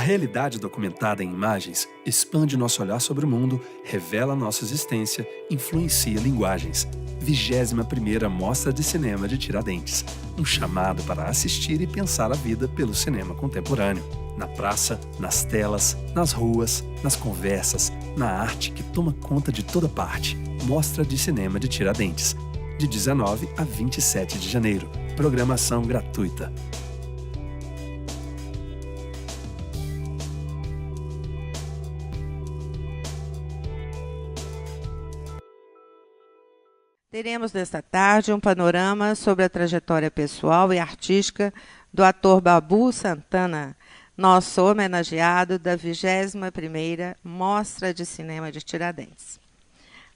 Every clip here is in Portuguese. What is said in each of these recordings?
realidade documentada em imagens expande nosso olhar sobre o mundo, revela nossa existência, influencia linguagens. 21ª Mostra de Cinema de Tiradentes. Um chamado para assistir e pensar a vida pelo cinema contemporâneo. Na praça, nas telas, nas ruas, nas conversas, na arte que toma conta de toda parte. Mostra de Cinema de Tiradentes. De 19 a 27 de janeiro. Programação gratuita. Teremos nesta tarde um panorama sobre a trajetória pessoal e artística do ator Babu Santana, nosso homenageado da 21ª Mostra de Cinema de Tiradentes.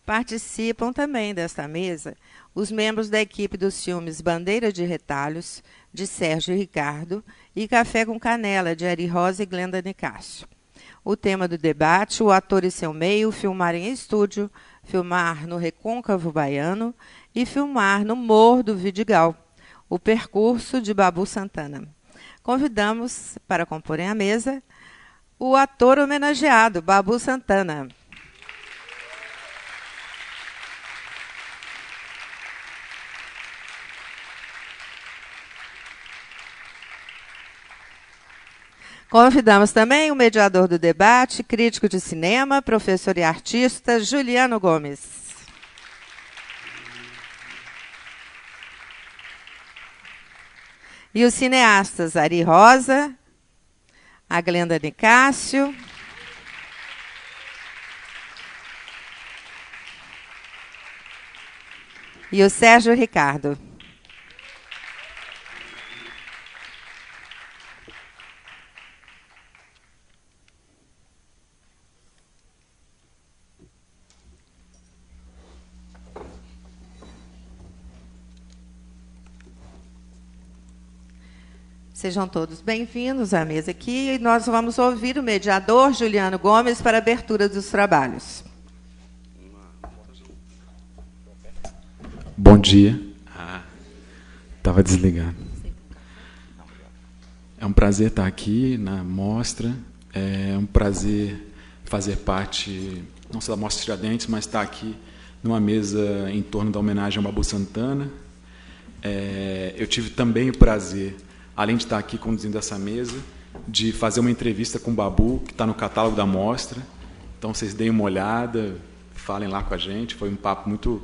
Participam também desta mesa os membros da equipe dos filmes Bandeira de Retalhos, de Sérgio Ricardo, e Café com Canela, de Ari Rosa e Glenda Nicásio. O tema do debate, o ator e seu meio, filmar em estúdio, filmar no Recôncavo Baiano e filmar no Morro do Vidigal, o percurso de Babu Santana. Convidamos para comporem a mesa o ator homenageado, Babu Santana. Convidamos também o mediador do debate, crítico de cinema, professor e artista, Juliano Gomes. E os cineastas Ari Rosa, a Glenda Nicásio e o Sérgio Ricardo. Sejam todos bem-vindos à mesa aqui e nós vamos ouvir o mediador Juliano Gomes para a abertura dos trabalhos. Bom dia. Estava desligado. É um prazer estar aqui na mostra. É um prazer fazer parte, não só da Mostra Tiradentes, mas estar aqui numa mesa em torno da homenagem ao Babu Santana. Eu tive também o prazer, além de estar aqui conduzindo essa mesa, de fazer uma entrevista com o Babu, que está no catálogo da mostra. Então, vocês deem uma olhada, falem lá com a gente. Foi um papo muito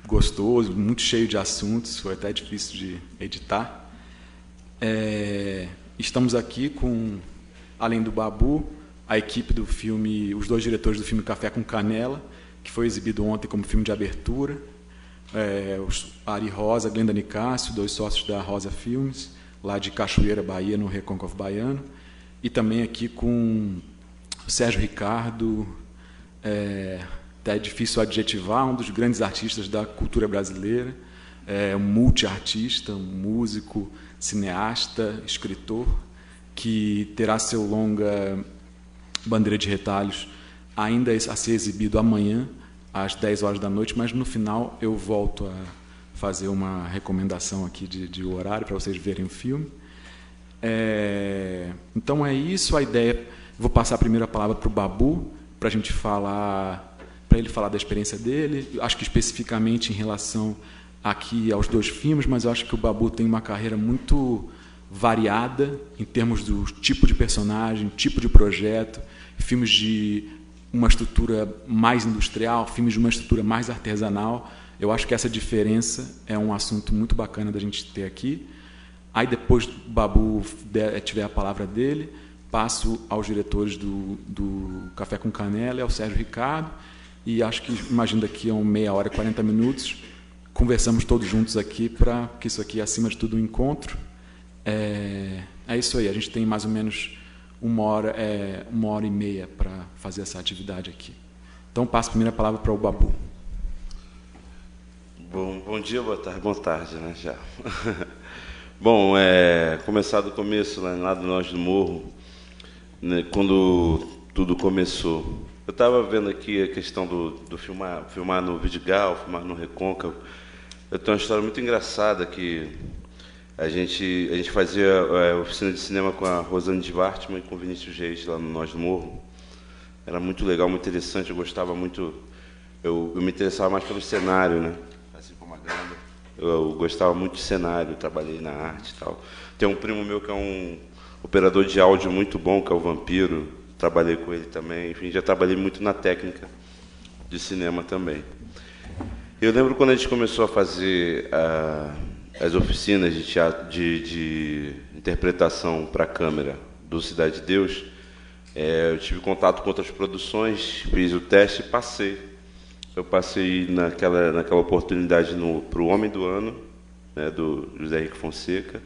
gostoso, muito cheio de assuntos, foi até difícil de editar. Estamos aqui com, além do Babu, a equipe do filme, os dois diretores do filme Café com Canela, que foi exibido ontem como filme de abertura. Ari Rosa, Glenda Nicásio, dois sócios da Rosa Filmes, lá de Cachoeira, Bahia, no Recôncavo Baiano, e também aqui com o Sérgio Ricardo, é difícil adjetivar, um dos grandes artistas da cultura brasileira, um multiartista, um músico, cineasta, escritor, que terá seu longa Bandeira de Retalhos ainda a ser exibido amanhã, às 10 horas da noite, mas no final eu volto a fazer uma recomendação aqui de horário para vocês verem o filme. Então é isso, a ideia. Vou passar a primeira palavra para o Babu, para a gente falar, para ele falar da experiência dele, acho que especificamente em relação aqui aos dois filmes, mas eu acho que o Babu tem uma carreira muito variada em termos do tipo de personagem, tipo de projeto, filmes de uma estrutura mais industrial, filmes de uma estrutura mais artesanal. Eu acho que essa diferença é um assunto muito bacana da gente ter aqui. Aí, depois do Babu tiver a palavra dele, passo aos diretores do Café com Canela e ao Sérgio Ricardo. E acho que, imagino, daqui a meia hora, 40 minutos, conversamos todos juntos aqui, para que isso aqui, acima de tudo, um encontro. É isso aí, a gente tem mais ou menos uma hora e meia para fazer essa atividade aqui. Então, passo a primeira palavra para o Babu. Bom dia, boa tarde, né, já. Bom, começar do começo, lá do Norte do Morro, né, quando tudo começou. Eu estava vendo aqui a questão do filmar no Vidigal, filmar no Recôncavo. Eu tenho uma história muito engraçada que A gente fazia oficina de cinema com a Rosane de Wartman e com o Vinícius Reis lá no Nós do Morro. Era muito legal, muito interessante, eu gostava muito, eu me interessava mais pelo cenário, né? Assim como a Ganda. Eu gostava muito de cenário, trabalhei na arte e tal. Tem um primo meu que é um operador de áudio muito bom, que é o Vampiro, trabalhei com ele também, enfim, já trabalhei muito na técnica de cinema também. Eu lembro quando a gente começou a fazer as oficinas de teatro, de interpretação para a câmera do Cidade de Deus, eu tive contato com outras produções, fiz o teste e passei. Eu passei naquela oportunidade para o Homem do Ano, né, do José Henrique Fonseca,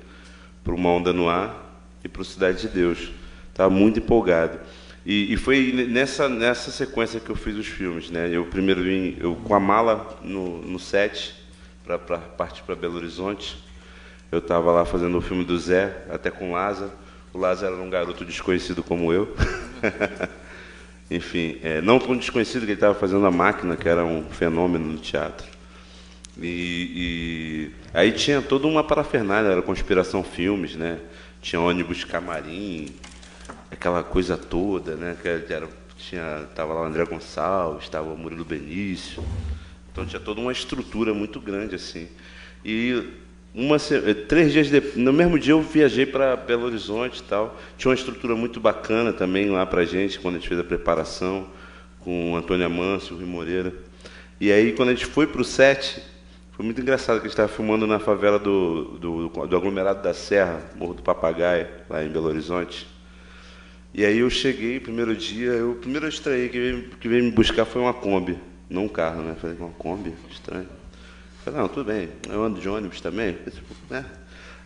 para Uma Onda no Ar e para o Cidade de Deus. Estava muito empolgado. E foi nessa sequência que eu fiz os filmes, né? Eu primeiro vim com a mala no set, para partir para Belo Horizonte. Eu estava lá fazendo o filme do Zé, até com o Lázaro. O Lázaro era um garoto desconhecido como eu. Enfim, não tão desconhecido que ele estava fazendo A Máquina, que era um fenômeno no teatro. E aí tinha toda uma parafernália, era Conspiração Filmes, né? Tinha ônibus camarim, aquela coisa toda, né? Tava lá o André Gonçalves, estava o Murilo Benício. Então tinha toda uma estrutura muito grande assim. E 3 dias depois, no mesmo dia eu viajei para Belo Horizonte e tal. Tinha uma estrutura muito bacana também lá para a gente, quando a gente fez a preparação, com o Antônio Amâncio, o Rui Moreira. E aí, quando a gente foi para o set, foi muito engraçado, que a gente estava filmando na favela do aglomerado da Serra, Morro do Papagaio, lá em Belo Horizonte. E aí eu cheguei, primeiro dia, o primeiro estranhei que veio me buscar foi uma Kombi, não um carro, né? Falei, uma Kombi? Estranho. Falei, não, tudo bem, eu ando de ônibus também, né?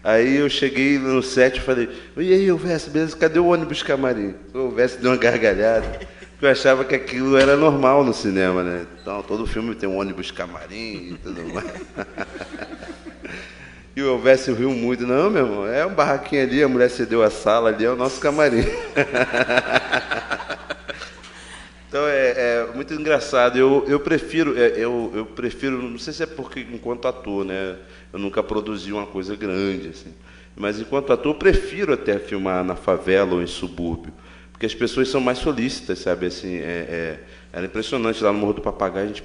Aí eu cheguei no set e falei, e aí, Elvésio, beleza, cadê o ônibus camarim? O Elvésio deu uma gargalhada, porque eu achava que aquilo era normal no cinema, né? Então, todo filme tem um ônibus camarim e tudo mais. E o Elvésio riu muito, não, meu irmão, é um barraquinho ali, a mulher cedeu a sala, ali é o nosso camarim. Então é muito engraçado. Eu prefiro, não sei se é porque enquanto ator, né, eu nunca produzi uma coisa grande assim, mas enquanto ator eu prefiro até filmar na favela ou em subúrbio, porque as pessoas são mais solícitas, sabe, assim, era impressionante lá no Morro do Papagaio, a gente,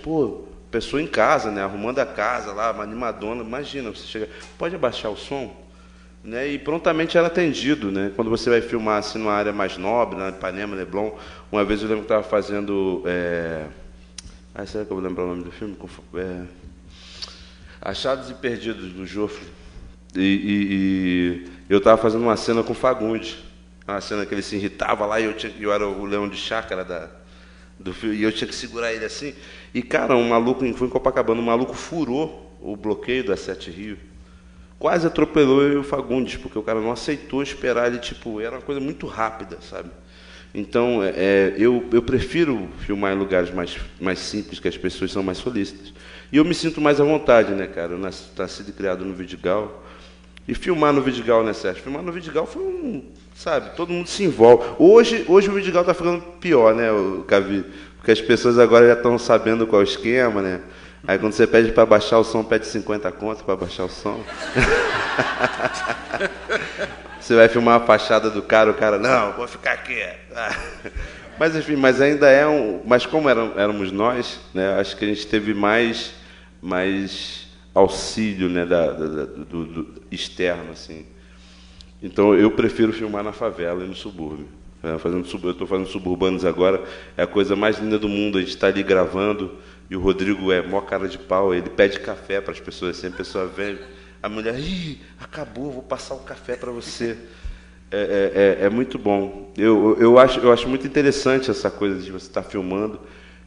pessoa em casa, né, arrumando a casa lá, uma animadona, imagina, você chega, pode abaixar o som? Né, e prontamente era atendido, né? Quando você vai filmar assim numa área mais nobre, na Ipanema, Leblon, uma vez eu lembro que estava fazendo, será que eu vou lembrar o nome do filme? Achados e Perdidos, do Joffre. E eu estava fazendo uma cena com o Fagundes, uma cena que ele se irritava lá e eu era o leão de chácara do filme, e eu tinha que segurar ele assim. E, cara, um maluco, foi em Copacabana, um maluco furou o bloqueio da Sete Rio. Quase atropelou eu e o Fagundes, porque o cara não aceitou esperar ele, era uma coisa muito rápida, sabe? Então, eu prefiro filmar em lugares mais simples, que as pessoas são mais solícitas. E eu me sinto mais à vontade, né, cara? Eu nasci e criado no Vidigal. E filmar no Vidigal, né, Sérgio? Filmar no Vidigal foi sabe, todo mundo se envolve. Hoje o Vidigal está ficando pior, né, o Cavi? Porque as pessoas agora já estão sabendo qual é o esquema, né? Aí quando você pede para baixar o som, pede 50 conto para baixar o som. Você vai filmar a fachada do cara, o cara, não, vou ficar aqui. Mas enfim, mas ainda mas como éramos nós, né, acho que a gente teve mais auxílio, né, do externo, assim. Então eu prefiro filmar na favela e no subúrbio. Eu estou fazendo Suburbanos agora, é a coisa mais linda do mundo, a gente está ali gravando. E o Rodrigo é mó cara de pau, ele pede café para as pessoas, assim, a pessoa vem, a mulher, acabou, vou passar o café para você. É muito bom. Eu acho muito interessante essa coisa de você estar filmando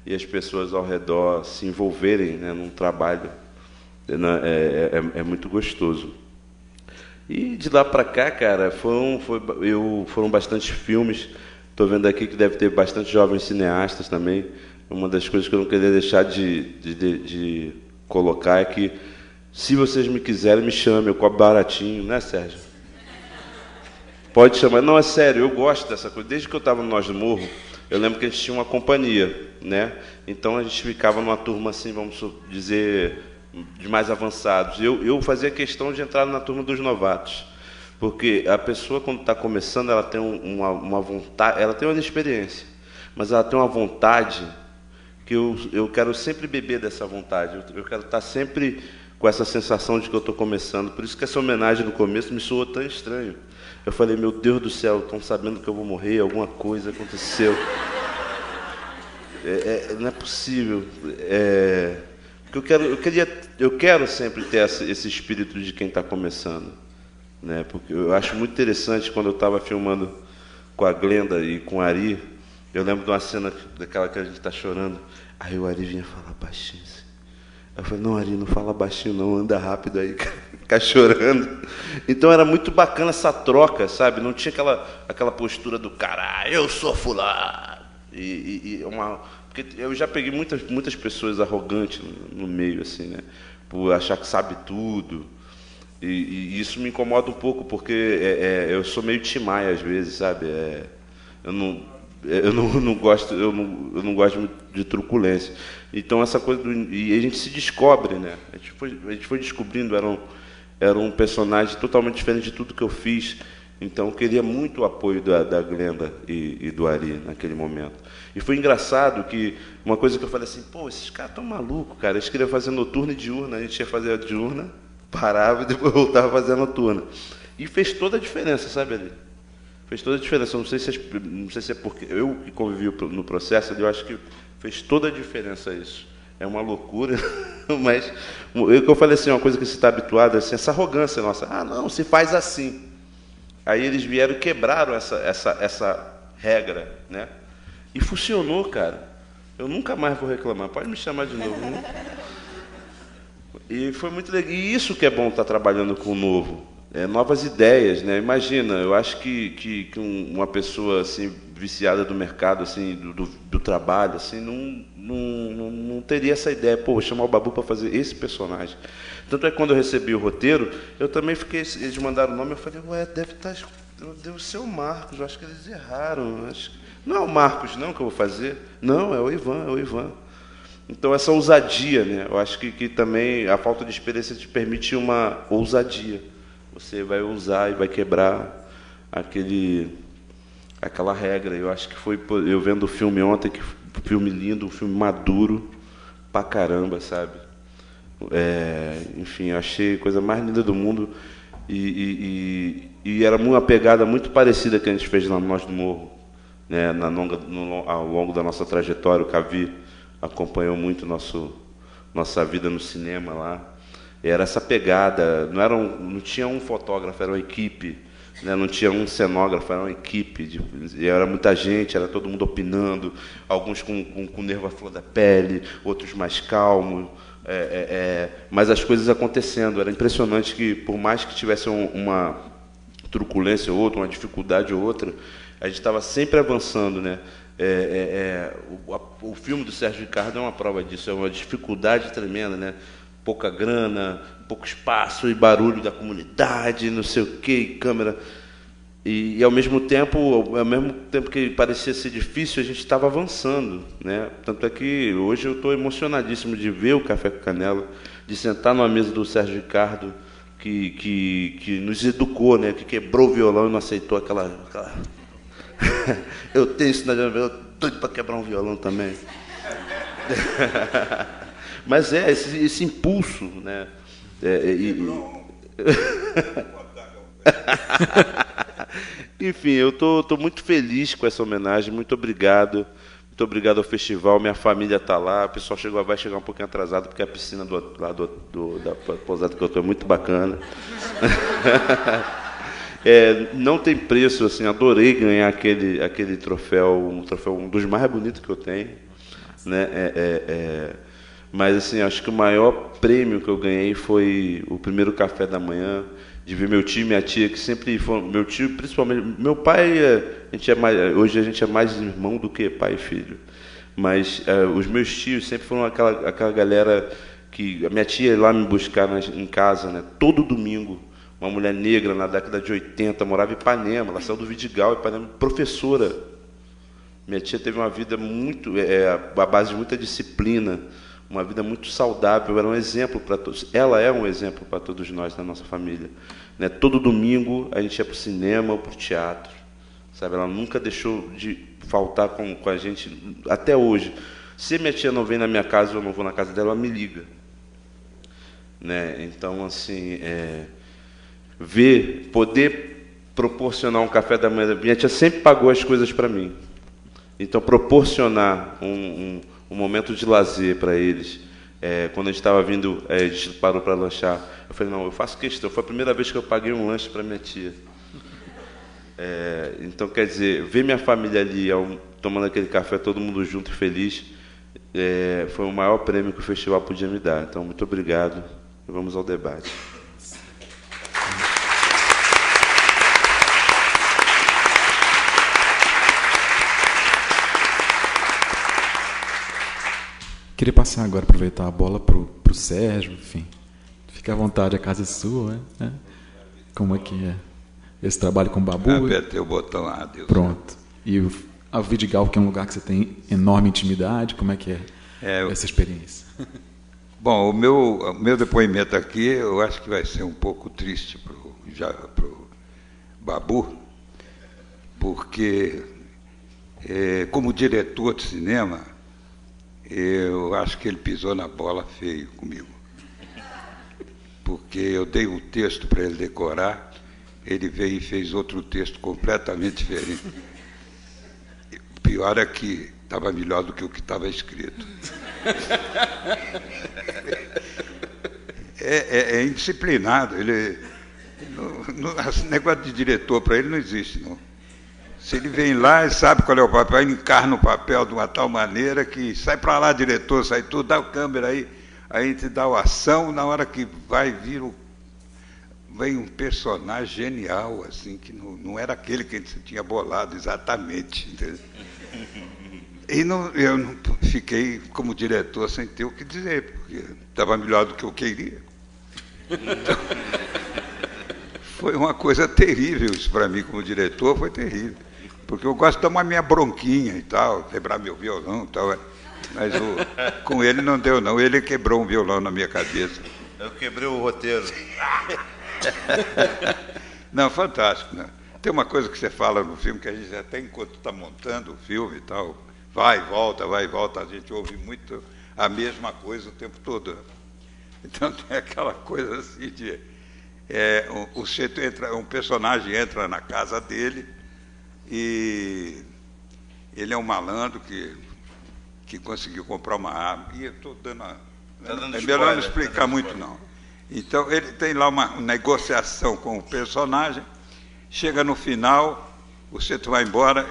e as pessoas ao redor se envolverem, né, num trabalho. É muito gostoso. E de lá para cá, cara, foram bastantes filmes. Estou vendo aqui que deve ter bastante jovens cineastas também. Uma das coisas que eu não queria deixar de colocar é que, se vocês me quiserem, me chamem, eu cobro baratinho, né, Sérgio? Pode chamar. Não, é sério, eu gosto dessa coisa. Desde que eu estava no Nós do Morro, eu lembro que a gente tinha uma companhia, né? Então a gente ficava numa turma assim, vamos dizer, de mais avançados. Eu fazia questão de entrar na turma dos novatos, porque a pessoa, quando está começando, ela tem uma vontade, ela tem uma experiência, mas ela tem uma vontade que eu quero sempre beber dessa vontade, eu quero estar sempre com essa sensação de que eu estou começando. Por isso que essa homenagem no começo me soou tão estranho. Eu falei, meu Deus do céu, estão sabendo que eu vou morrer, alguma coisa aconteceu. Não é possível. Porque eu quero sempre ter esse espírito de quem está começando, né? Porque eu acho muito interessante, quando eu estava filmando com a Glenda e com o Ari, eu lembro de uma cena daquela que a gente está chorando, aí o Ari vinha falar baixinho assim. Eu falei, não, Ari, não fala baixinho não, anda rápido aí, ficar chorando. Então era muito bacana essa troca, sabe? Não tinha aquela postura do cara, eu sou fulano. Porque eu já peguei muitas pessoas arrogantes no meio, assim, né? Por achar que sabe tudo. E isso me incomoda um pouco, porque eu sou meio Timaya às vezes, sabe? Eu não gosto muito de truculência. Então essa coisa e a gente se descobre, né? A gente foi descobrindo, era um personagem totalmente diferente de tudo que eu fiz. Então eu queria muito o apoio da Glenda e do Ari naquele momento. E foi engraçado que uma coisa que eu falei assim, pô, esses caras estão malucos, cara. Eles queriam fazer noturna e diurna, a gente ia fazer a diurna, parava e depois voltava a fazer a noturna. E fez toda a diferença, sabe, Ari? Fez toda a diferença. Eu não sei se é porque eu que convivi no processo, eu acho que fez toda a diferença isso. É uma loucura, mas eu falei assim, uma coisa que você está habituado, assim, essa arrogância nossa. Ah, não, se faz assim. Aí eles vieram e quebraram essa regra, né? E funcionou, cara. Eu nunca mais vou reclamar. Pode me chamar de novo. Né? E foi muito legal. E isso que é bom estar trabalhando com o novo. Novas ideias, né? Imagina, eu acho que uma pessoa assim viciada do mercado, assim, do trabalho, assim, não teria essa ideia. Pô, vou chamar o Babu para fazer esse personagem. Tanto é que quando eu recebi o roteiro, eu também fiquei. Eles mandaram o nome, eu falei, ué, deve ser o Marcos. Eu acho que eles erraram. Não é o Marcos, não, que eu vou fazer. Não, é o Ivan. Então essa ousadia, né? Eu acho que também a falta de experiência te permite uma ousadia. Você vai usar e vai quebrar aquela regra. Eu acho que foi eu vendo o filme ontem, que um filme lindo, um filme maduro pra caramba, sabe? Enfim, eu achei a coisa mais linda do mundo e era uma pegada muito parecida que a gente fez na Nós do Morro, né? Ao longo da nossa trajetória, o Cavi acompanhou muito nossa vida no cinema lá. Era essa pegada, não tinha um fotógrafo, era uma equipe, né? Não tinha um cenógrafo, era uma equipe, era muita gente, era todo mundo opinando, alguns com nervo à flor da pele, outros mais calmos, mas as coisas acontecendo. Era impressionante que, por mais que tivesse uma truculência ou outra, uma dificuldade ou outra, a gente estava sempre avançando, né? O filme do Sérgio Ricardo é uma prova disso, é uma dificuldade tremenda, né? Pouca grana, pouco espaço e barulho da comunidade, não sei o quê, câmera. E ao mesmo tempo que parecia ser difícil, a gente estava avançando, né? Tanto é que hoje eu estou emocionadíssimo de ver o Café com Canela, de sentar numa mesa do Sérgio Ricardo, que nos educou, né? Que quebrou o violão e não aceitou aquela... Eu tenho isso na minha vida, eu estou doido para quebrar um violão também. Mas esse impulso, né? Enfim, eu tô muito feliz com essa homenagem. Muito obrigado. Muito obrigado ao festival. Minha família está lá. O pessoal vai chegar um pouquinho atrasado, porque a piscina da pousada que eu estou é muito bacana. Não tem preço, assim. Adorei ganhar aquele troféu, um dos mais bonitos que eu tenho, né? Mas assim, acho que o maior prêmio que eu ganhei foi o primeiro café da manhã, de ver meu tio e minha tia, que sempre foram, meu tio, principalmente, meu pai, hoje a gente é mais irmão do que pai e filho, mas os meus tios sempre foram aquela galera que, a minha tia ia lá me buscar em casa, né, todo domingo, uma mulher negra na década de 80, morava em Ipanema, ela saiu do Vidigal, Ipanema, professora. Minha tia teve uma vida muito, à base de muita disciplina, uma vida muito saudável, era um exemplo para todos. Ela é um exemplo para todos nós na nossa família, né? Todo domingo a gente ia para o cinema ou para o teatro, sabe? Ela nunca deixou de faltar com a gente até hoje. Se minha tia não vem na minha casa ou eu não vou na casa dela, ela me liga, né? Então, assim, poder proporcionar um café da manhã, minha tia sempre pagou as coisas para mim. Então, proporcionar um momento de lazer para eles. Quando a gente estava vindo, a gente parou para lanchar. Eu falei, não, eu faço questão. Foi a primeira vez que eu paguei um lanche para minha tia. Então, quer dizer, ver minha família ali, tomando aquele café, todo mundo junto e feliz, foi o maior prêmio que o festival podia me dar. Então, muito obrigado e vamos ao debate. Queria passar agora, aproveitar a bola para o Sérgio, enfim. Fique à vontade, a casa é sua, né? Como é que é esse trabalho com o Babu? Apertei o botão, Deus. Pronto. E a Vidigal, que é um lugar que você tem enorme intimidade, como é que é essa experiência? Bom, o meu depoimento aqui, eu acho que vai ser um pouco triste para o Babu, porque, como diretor de cinema, eu acho que ele pisou na bola feio comigo. Porque eu dei um texto para ele decorar, ele veio e fez outro texto completamente diferente. O pior é que estava melhor do que o que estava escrito. É indisciplinado. Esse negócio de diretor para ele não existe, não. Se ele vem lá e sabe qual é o papel, ele encarna o papel de uma tal maneira que sai para lá, diretor, sai tudo, dá o câmera aí a gente dá a ação, na hora que vai vir vem um personagem genial, assim, que não era aquele que a gente tinha bolado exatamente. Entendeu? E eu não fiquei como diretor sem ter o que dizer, porque estava melhor do que eu queria. Então, foi uma coisa terrível isso para mim como diretor, foi terrível. Porque eu gosto de tomar minha bronquinha e tal, quebrar meu violão e tal. Mas com ele não deu, não. Ele quebrou um violão na minha cabeça. Eu quebrei o roteiro. Não, fantástico, né? Tem uma coisa que você fala no filme que a gente até enquanto está montando o filme e tal, vai e volta, a gente ouve muito a mesma coisa o tempo todo. Então tem aquela coisa assim de... um personagem entra na casa dele e ele é um malandro que conseguiu comprar uma arma. E eu estou dando... é melhor não explicar muito, não. Então, ele tem lá uma negociação com o personagem, chega no final, o Ceto vai embora,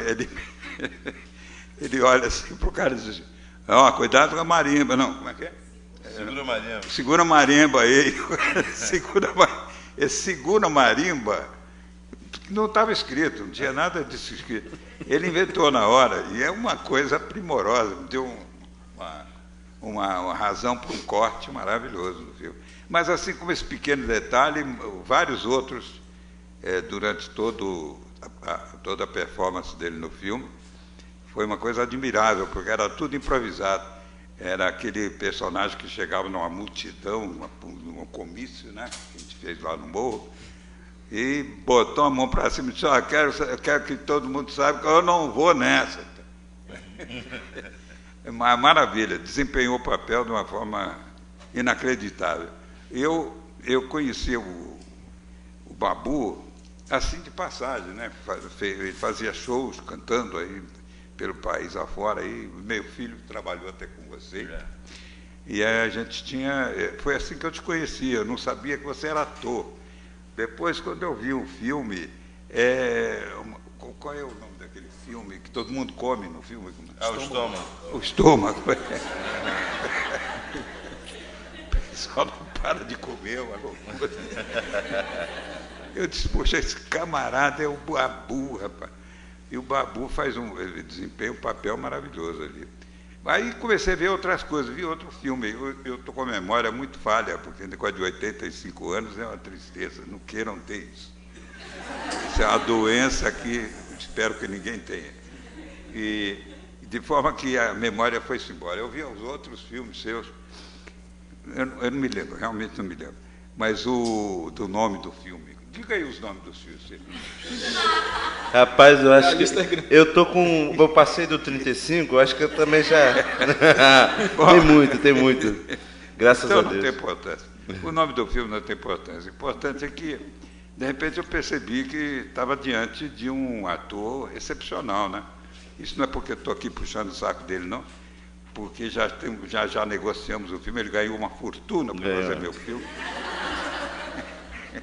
ele olha assim para o cara e diz, cuidado com a marimba. Não, como é que é? Segura a marimba. Segura a marimba aí. Segura a marimba, não estava escrito, não tinha nada disso escrito. Ele inventou na hora, e é uma coisa primorosa, deu uma razão para um corte maravilhoso no filme. Mas, assim como esse pequeno detalhe, vários outros, durante toda a performance dele no filme, foi uma coisa admirável, porque era tudo improvisado. Era aquele personagem que chegava numa multidão, num comício, né, que a gente fez lá no morro, e botou a mão para cima e disse, eu quero que todo mundo saiba que eu não vou nessa. É uma maravilha, desempenhou o papel de uma forma inacreditável. Eu conheci o Babu assim de passagem, né? Ele fazia shows cantando aí pelo país afora, aí meu filho trabalhou até com você. E a gente foi assim que eu te conhecia, eu não sabia que você era ator. Depois, quando eu vi um filme, qual é o nome daquele filme que todo mundo come no filme? O Estômago. O Estômago. O pessoal não para de comer, uma loucura. Eu disse, poxa, esse camarada é o Babu, rapaz. E o Babu ele desempenha um papel maravilhoso ali. Aí comecei a ver outras coisas, vi outro filme. Eu estou com a memória muito falha, porque depois de 85 anos é uma tristeza, não queiram ter isso. Isso é uma doença que espero que ninguém tenha. E de forma que a memória foi-se embora. Eu vi os outros filmes seus, eu não me lembro, realmente não me lembro, mas do nome do filme. Diga aí os nomes dos filmes. Rapaz, eu acho que eu passei do 35, eu acho que eu também já tem muito. Graças então, a Deus. Não tem importância. O nome do filme não tem importância. O importante é que, de repente, eu percebi que estava diante de um ator excepcional, né? Isso não é porque estou aqui puxando o saco dele, não, porque já negociamos o filme, ele ganhou uma fortuna para fazer meu filme.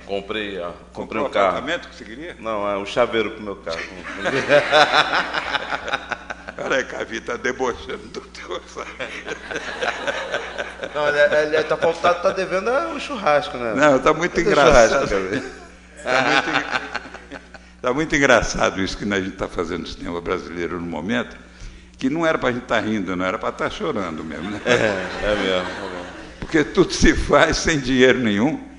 Comprei um carro. Apartamento que você queria? Não, é um chaveiro pro meu carro. Peraí, Cavi, está debochando do teu orçamento. Não, ele tá devendo o churrasco, né? Não, está muito engraçado. Está muito engraçado isso que a gente está fazendo no cinema brasileiro no momento, que não era para a gente estar rindo, não era para estar chorando mesmo, né? É mesmo. Porque tudo se faz sem dinheiro nenhum,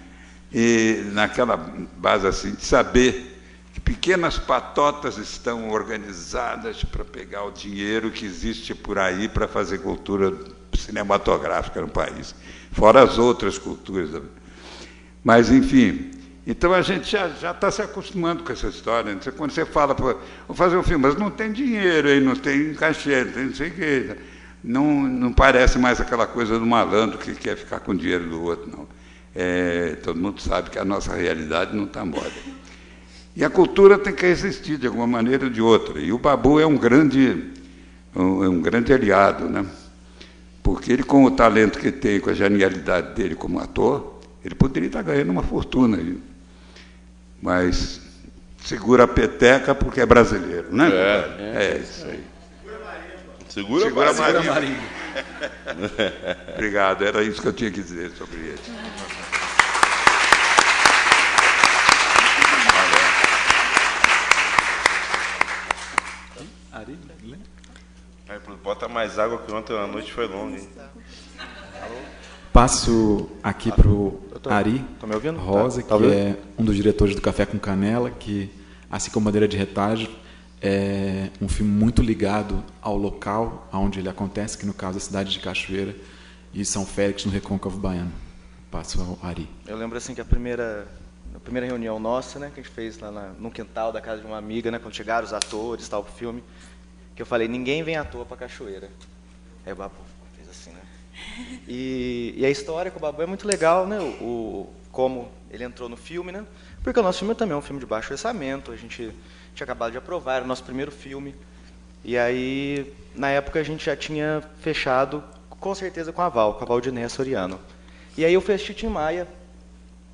e naquela base assim, de saber que pequenas patotas estão organizadas para pegar o dinheiro que existe por aí para fazer cultura cinematográfica no país, fora as outras culturas. Mas, enfim, então a gente já está se acostumando com essa história. Né? Quando você fala, vou fazer um filme, mas não tem dinheiro, aí, não tem cachê, não tem não sei o quê. Não parece mais aquela coisa do malandro que quer ficar com o dinheiro do outro, não. Todo mundo sabe que a nossa realidade não está moda. E a cultura tem que existir de alguma maneira ou de outra. E o Babu é um grande aliado, né? Porque ele, com o talento que tem, com a genialidade dele como ator, ele poderia estar ganhando uma fortuna. Mas segura a peteca porque é brasileiro, né? É isso aí. Segura Marinho. Obrigado, era isso que eu tinha que dizer sobre ele. Bota mais água que ontem a noite foi longa, hein? Passo aqui para o Ari Tá me ouvindo? Rosa, Tá que é um dos diretores do Café com Canela, que, assim como Bandeira de Retalho, é um filme muito ligado ao local onde ele acontece, que no caso é a cidade de Cachoeira e São Félix, no Recôncavo Baiano. Passo ao Ari. Eu lembro assim que a primeira reunião nossa, né, que a gente fez lá no quintal da casa de uma amiga, né, quando chegaram os atores, tal, pro filme, que eu falei, ninguém vem à toa para Cachoeira. Aí o Babu fez assim, né? E a história com o Babu é muito legal, né? Como ele entrou no filme, né? Porque o nosso filme também é um filme de baixo orçamento, a gente tinha acabado de aprovar, era o nosso primeiro filme. E aí, na época, a gente já tinha fechado, com certeza, com a Valdinei Soriano. E aí eu fui assistir Tim Maia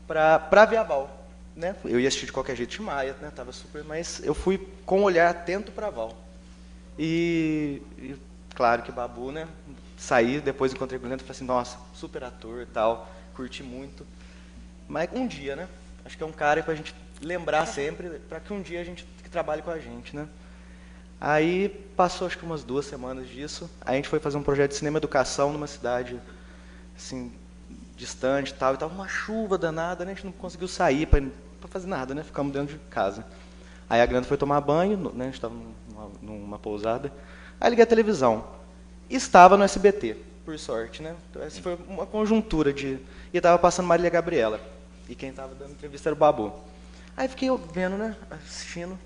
para ver a Val, né? Eu ia assistir de qualquer jeito Tim Maia, né? Tava super, mas eu fui com um olhar atento para a Val. E claro que Babu, né? Saí, depois encontrei com ele e falei assim, nossa, super ator e tal, curti muito. Mas um dia, né? Acho que é um cara para a gente lembrar sempre, para que um dia a gente trabalhe com a gente, né? Aí passou acho que umas 2 semanas disso, aí a gente foi fazer um projeto de cinema-educação numa cidade, assim, distante e tal, e tava uma chuva danada, né? A gente não conseguiu sair para fazer nada, né? Ficamos dentro de casa. Aí a Glenda foi tomar banho, né? A gente estava numa pousada. Aí liguei a televisão. Estava no SBT, por sorte, né? Então, essa foi uma conjuntura de... E estava passando Marília Gabriela. E quem estava dando entrevista era o Babu. Aí fiquei vendo, né? Assistindo.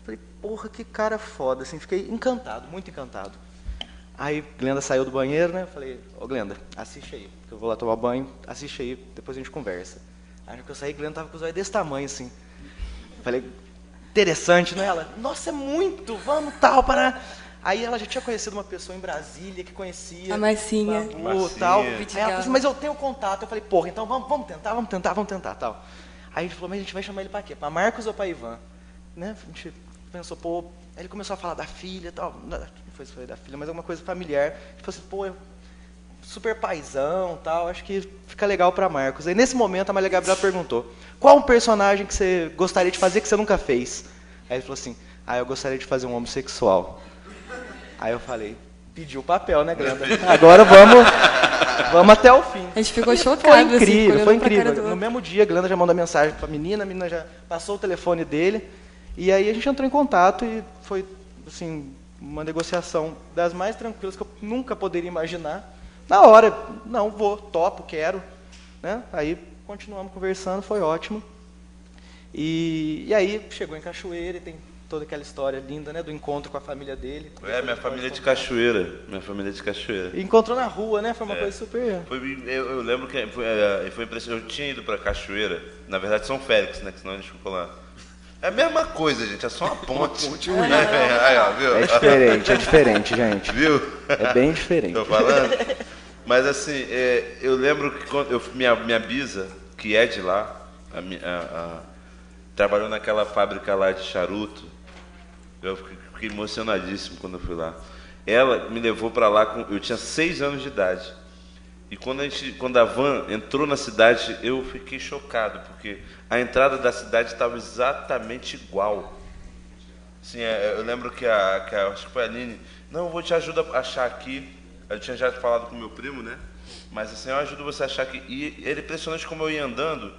Falei, porra, que cara foda, assim. Fiquei encantado, muito encantado. Aí Glenda saiu do banheiro, né? Falei, ô Glenda, assiste aí, que eu vou lá tomar banho. Assiste aí, depois a gente conversa. Aí que eu saí, Glenda tava com os olhos desse tamanho, assim. Falei... Interessante, né? Ela, nossa, é muito, vamos, tal, para... Aí ela já tinha conhecido uma pessoa em Brasília que conhecia... A Marcinha. Babu, tal. Aí ela falou assim, mas eu tenho contato. Eu falei, porra, então vamos tentar, tal. Aí a gente falou, mas a gente vai chamar ele para quê? Para Marcos ou para Ivan? Né? A gente pensou, pô... Aí ele começou a falar da filha, tal. Não foi da filha, mas alguma coisa familiar. A gente falou assim, pô, super paizão, tal, acho que fica legal para Marcos. Aí nesse momento a Maria Gabriela perguntou, qual um personagem que você gostaria de fazer que você nunca fez? Aí ele falou assim, eu gostaria de fazer um homossexual. Aí eu falei, pediu o papel, né, Glenda? Agora vamos até o fim. A gente ficou chocado. Foi incrível, assim, foi incrível. No mesmo dia a Glenda já mandou mensagem para a menina já passou o telefone dele, e aí a gente entrou em contato e foi, assim, uma negociação das mais tranquilas que eu nunca poderia imaginar. Na hora, não, vou, topo, quero. Né? Aí continuamos conversando, foi ótimo. E aí chegou em Cachoeira e tem toda aquela história linda, né, do encontro com a família dele. Minha família é de Cachoeira. Minha família é de Cachoeira. E encontrou na rua, né? Foi uma coisa super... Eu lembro que foi impressionante. Eu tinha ido para Cachoeira, na verdade São Félix, né? Que senão a gente ficou lá. É a mesma coisa, gente, é só uma ponte. Aí, ó, viu? É diferente, gente. Viu? É bem diferente. Tô falando? Mas assim, eu lembro que quando minha bisa, que é de lá, trabalhou naquela fábrica lá de charuto. Eu fiquei emocionadíssimo quando eu fui lá. Ela me levou para lá, eu tinha 6 anos de idade. E quando a van entrou na cidade, eu fiquei chocado, porque a entrada da cidade estava exatamente igual. Assim, eu lembro que acho que foi a Aline, não, eu vou te ajudar a achar aqui. Eu tinha já falado com meu primo, né? Mas assim, eu ajudo você a achar aqui. E era impressionante como eu ia andando.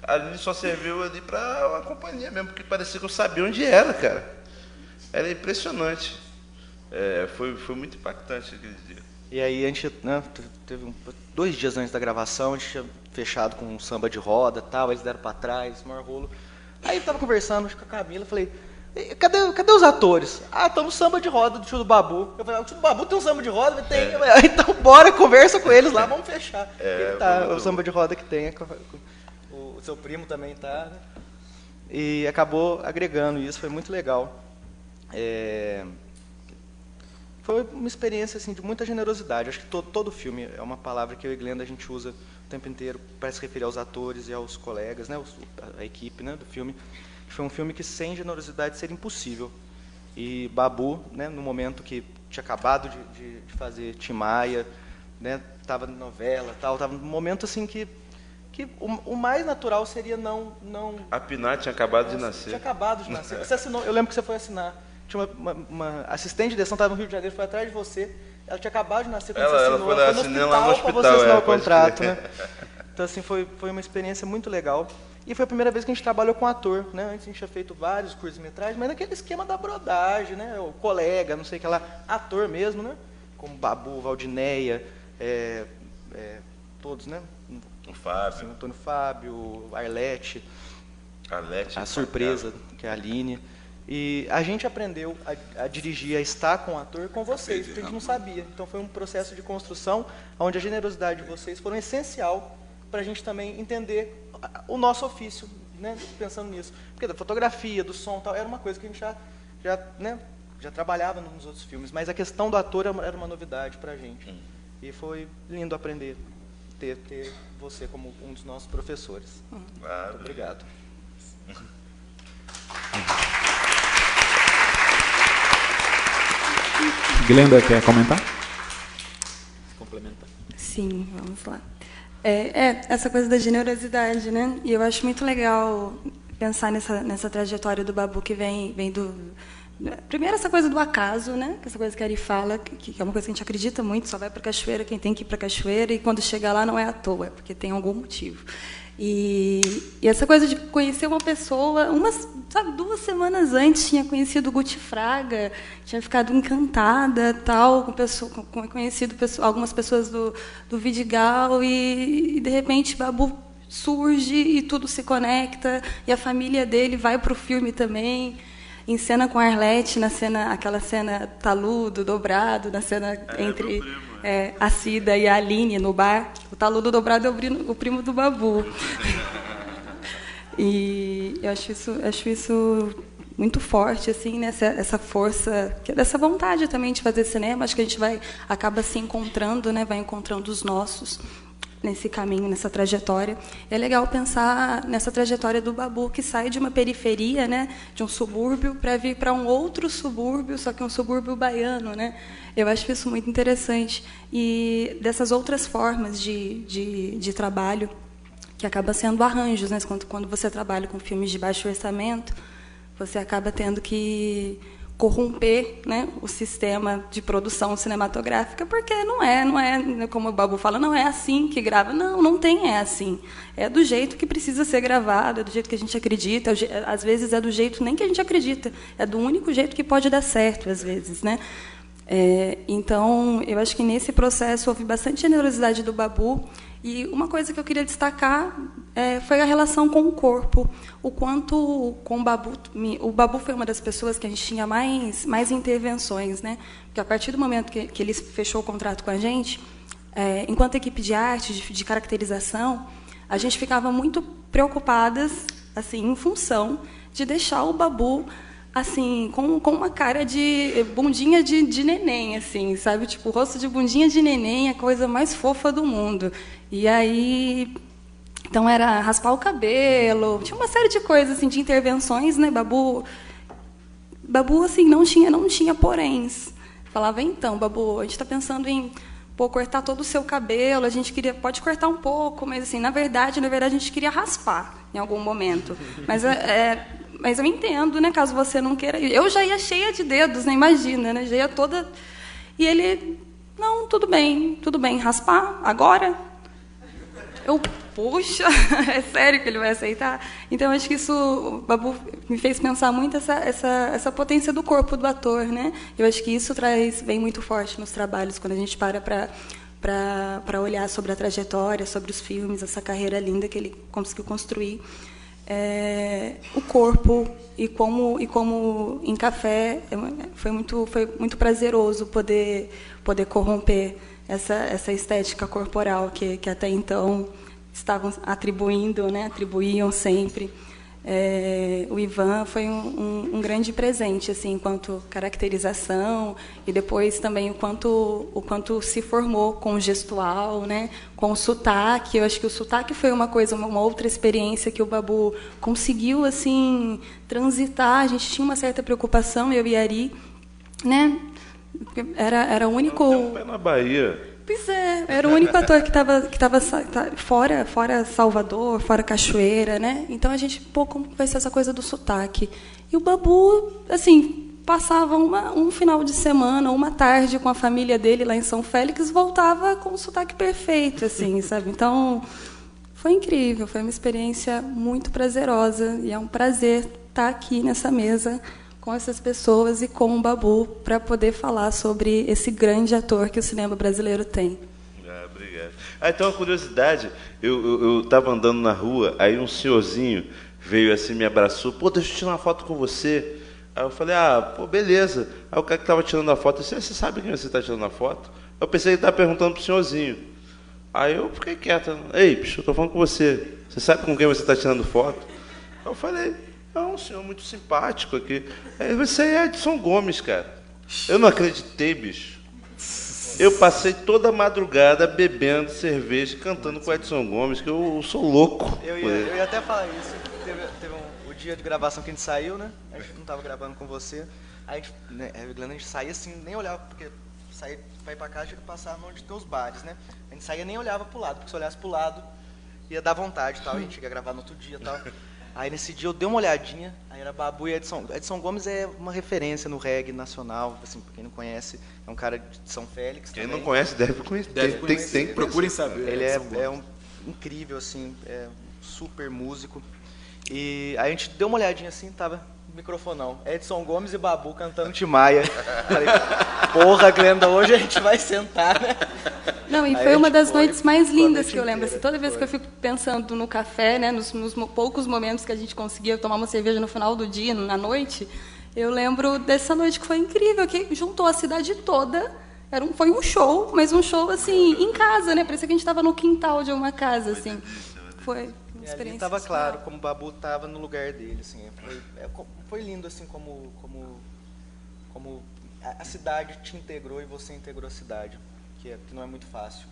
A Aline só serviu ali para uma companhia mesmo, porque parecia que eu sabia onde era, cara. Era impressionante. Foi muito impactante aquele dia. E aí a gente, né, teve 2 dias antes da gravação, a gente tinha fechado com um samba de roda e tal, eles deram pra trás, maior rolo. Aí eu tava conversando com a Camila, falei, cadê os atores? Ah, estão no samba de roda do tio do Babu. Eu falei, o tio do Babu tem um samba de roda? Tem. Então bora, conversa com eles lá, vamos fechar. O samba de roda que tem, o seu primo também tá, né? E acabou agregando isso, foi muito legal. Foi uma experiência assim, de muita generosidade. Acho que todo filme é uma palavra que eu e Glenda a gente usa o tempo inteiro para se referir aos atores e aos colegas, né, a equipe, né, do filme. Foi um filme que sem generosidade seria impossível. E Babu, né, no momento que tinha acabado de fazer Tim Maia, né, estava na novela, estava num momento assim que o mais natural seria não... A Pinar tinha acabado de nascer. Tinha acabado de nascer. Você assinou, eu lembro que você foi assinar. Tinha uma assistente de direção, estava no Rio de Janeiro, foi atrás de você. Ela tinha acabado de nascer quando você assinou. Ela foi no hospital para você assinar o contrato. Né? Então, assim, foi uma experiência muito legal. E foi a primeira vez que a gente trabalhou com ator. Né? Antes a gente tinha feito vários curtas-metragens, mas naquele esquema da brodagem, né? O colega, não sei o que lá, ator mesmo, né? Como Babu, Valdineia, todos, né? O Fábio. Assim, Antônio Fábio, Arlete, a surpresa, que é a Aline. E a gente aprendeu a dirigir, a estar com o ator com vocês, porque a gente não sabia. Então foi um processo de construção onde a generosidade de vocês foi essencial para a gente também entender o nosso ofício, né, pensando nisso. Porque da fotografia, do som, tal, era uma coisa que a gente já trabalhava nos outros filmes, mas a questão do ator era uma novidade para a gente. E foi lindo aprender, ter você como um dos nossos professores. Claro. Muito obrigado. Glenda, quer comentar? Complementar. Sim, vamos lá. Essa coisa da generosidade, né? E eu acho muito legal pensar nessa trajetória do Babu que vem do... Primeiro, essa coisa do acaso, né? Essa coisa que a Ari fala, que é uma coisa que a gente acredita muito, só vai para Cachoeira quem tem que ir para Cachoeira, e quando chega lá não é à toa, é porque tem algum motivo. E essa coisa de conhecer uma pessoa, 2 semanas antes tinha conhecido o Guti Fraga, tinha ficado encantada, tal, com conhecido algumas pessoas do Vidigal, e de repente Babu surge e tudo se conecta, e a família dele vai para o filme também, em cena com a Arlete, aquela cena taludo, dobrado, na cena entre a Cida e a Aline no bar. O taludo dobrado é o primo do Babu. E eu acho isso muito forte, assim, né? Essa força, dessa vontade também de fazer cinema. Acho que a gente acaba se encontrando, né? Vai encontrando os nossos nesse caminho, nessa trajetória. É legal pensar nessa trajetória do Babu, que sai de uma periferia, né, de um subúrbio, para vir para um outro subúrbio, só que um subúrbio baiano, né? Eu acho isso muito interessante. E dessas outras formas de trabalho, que acaba sendo arranjos, né? Quando você trabalha com filmes de baixo orçamento, você acaba tendo que corromper, né, o sistema de produção cinematográfica, porque não é, como o Babu fala, não é assim que grava. Não é assim. É do jeito que precisa ser gravado, é do jeito que a gente acredita, às vezes é do jeito nem que a gente acredita, é do único jeito que pode dar certo, às vezes, né? Então, eu acho que nesse processo houve bastante generosidade do Babu. E uma coisa que eu queria destacar foi a relação com o corpo. O quanto com o Babu foi uma das pessoas que a gente tinha mais intervenções, né? Porque a partir do momento que ele fechou o contrato com a gente, enquanto equipe de arte, de caracterização, a gente ficava muito preocupadas, assim, em função de deixar o Babu assim, com uma cara de bundinha de neném, assim, sabe? Tipo, o rosto de bundinha de neném é a coisa mais fofa do mundo. E aí, então era raspar o cabelo, tinha uma série de coisas, assim, de intervenções, né? Babu assim, não tinha poréns. Falava, então, Babu, a gente está pensando em cortar todo o seu cabelo, a gente pode cortar um pouco, mas assim, na verdade a gente queria raspar em algum momento. Mas eu entendo, né, caso você não queira. Eu já ia cheia de dedos, né, imagina, né, já ia toda. E ele, não, tudo bem, raspar agora? Eu, poxa, é sério que ele vai aceitar? Então, acho que isso, Babu, me fez pensar muito essa potência do corpo do ator, né? Eu acho que isso vem muito forte nos trabalhos, quando a gente para olhar sobre a trajetória, sobre os filmes, essa carreira linda que ele conseguiu construir. O corpo e como em Café foi muito prazeroso poder corromper essa estética corporal que até então estavam atribuíam sempre. O Ivan foi um grande presente, assim, enquanto caracterização, e depois também o quanto se formou com o gestual, né, com o sotaque. Eu acho que o sotaque foi uma outra experiência que o Babu conseguiu, assim, transitar. A gente tinha uma certa preocupação, eu e Ari, né? Era o único. Tem um pé na Bahia. Pois era o único ator que estava fora Salvador, fora Cachoeira, né? Então a gente, como vai ser essa coisa do sotaque? E o Babu, assim, passava um final de semana, uma tarde com a família dele lá em São Félix, voltava com o sotaque perfeito, assim, sabe? Então, foi incrível, foi uma experiência muito prazerosa e é um prazer estar aqui nessa mesa com essas pessoas e com o Babu para poder falar sobre esse grande ator que o cinema brasileiro tem. Obrigado. Então, uma curiosidade, eu estava andando na rua, aí um senhorzinho veio assim, me abraçou, deixa eu tirar uma foto com você. Aí eu falei, beleza. Aí o cara que estava tirando a foto disse, você sabe quem você está tirando a foto? Eu pensei que ele estava perguntando para o senhorzinho. Aí eu fiquei quieto. Ei, bicho, eu estou falando com você. Você sabe com quem você está tirando foto? Aí eu falei, um senhor muito simpático aqui. Você é Edson Gomes, cara. Eu não acreditei, bicho. Eu passei toda a madrugada bebendo cerveja, cantando com o Edson Gomes, que eu sou louco. Eu ia até falar isso. Teve o dia de gravação que a gente saiu, né? A gente não estava gravando com você. Aí a gente saía assim, nem olhava, porque sair para ir para casa tinha que passar onde tem os bares, né? A gente saía nem olhava para o lado, porque se olhasse para o lado ia dar vontade e tal. A gente ia gravar no outro dia e tal. Aí nesse dia eu dei uma olhadinha, aí era Babu e Edson. Edson Gomes é uma referência no reggae nacional, assim, pra quem não conhece, é um cara de São Félix. Quem também. Não conhece deve conhecer. Tem Procurem saber. Ele é um incrível, assim, é um super músico. E aí a gente deu uma olhadinha assim, tava microfonão. Edson Gomes e Babu cantando Timaya. Falei, porra, Glenda, hoje a gente vai sentar, né? Não, e foi uma das noites mais lindas que eu lembro. Assim, toda vez que eu fico pensando no café, né, nos poucos momentos que a gente conseguia tomar uma cerveja no final do dia, na noite, eu lembro dessa noite que foi incrível, que juntou a cidade toda. Foi um show, mas um show assim, em casa, né? Parecia que a gente estava no quintal de uma casa, assim. Foi uma experiência. Estava claro como o Babu estava no lugar dele, assim. Foi lindo, assim, como a cidade te integrou e você integrou a cidade, que não é muito fácil,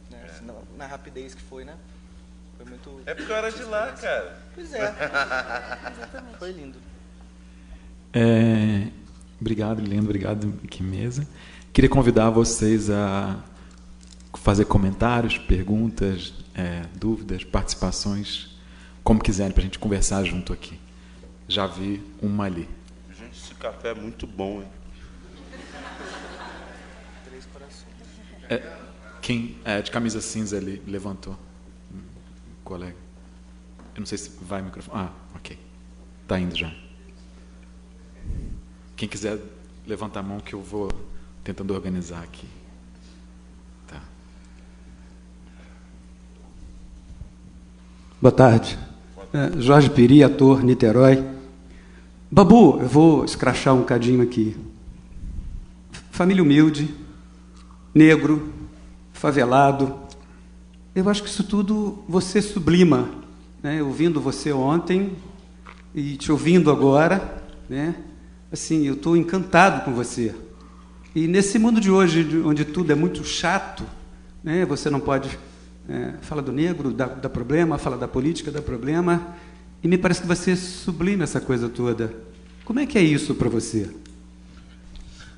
né? Assim, na rapidez que foi, né? Foi muito. É porque eu era de lá, cara. Pois é. Exatamente. Foi lindo. Obrigado, Leandro. Obrigado, que mesa. Queria convidar vocês a fazer comentários, perguntas, dúvidas, participações, como quiserem, para a gente conversar junto aqui. Já vi uma ali. Gente, se café é muito bom, hein? Quem de camisa cinza ali levantou? Colega. Eu não sei se vai o microfone. Ah, ok. Está indo já. Quem quiser levantar a mão que eu vou tentando organizar aqui. Tá. Boa tarde. Jorge Piri, ator, Niterói. Babu, eu vou escrachar um cadinho aqui. Família humilde, negro, favelado. Eu acho que isso tudo você sublima, né? Ouvindo você ontem e te ouvindo agora, né? Assim, eu estou encantado com você. E nesse mundo de hoje, onde tudo é muito chato, né? Você não pode fala do negro, dá problema, fala da política, dá problema, e me parece que você sublima essa coisa toda. Como é que é isso para você?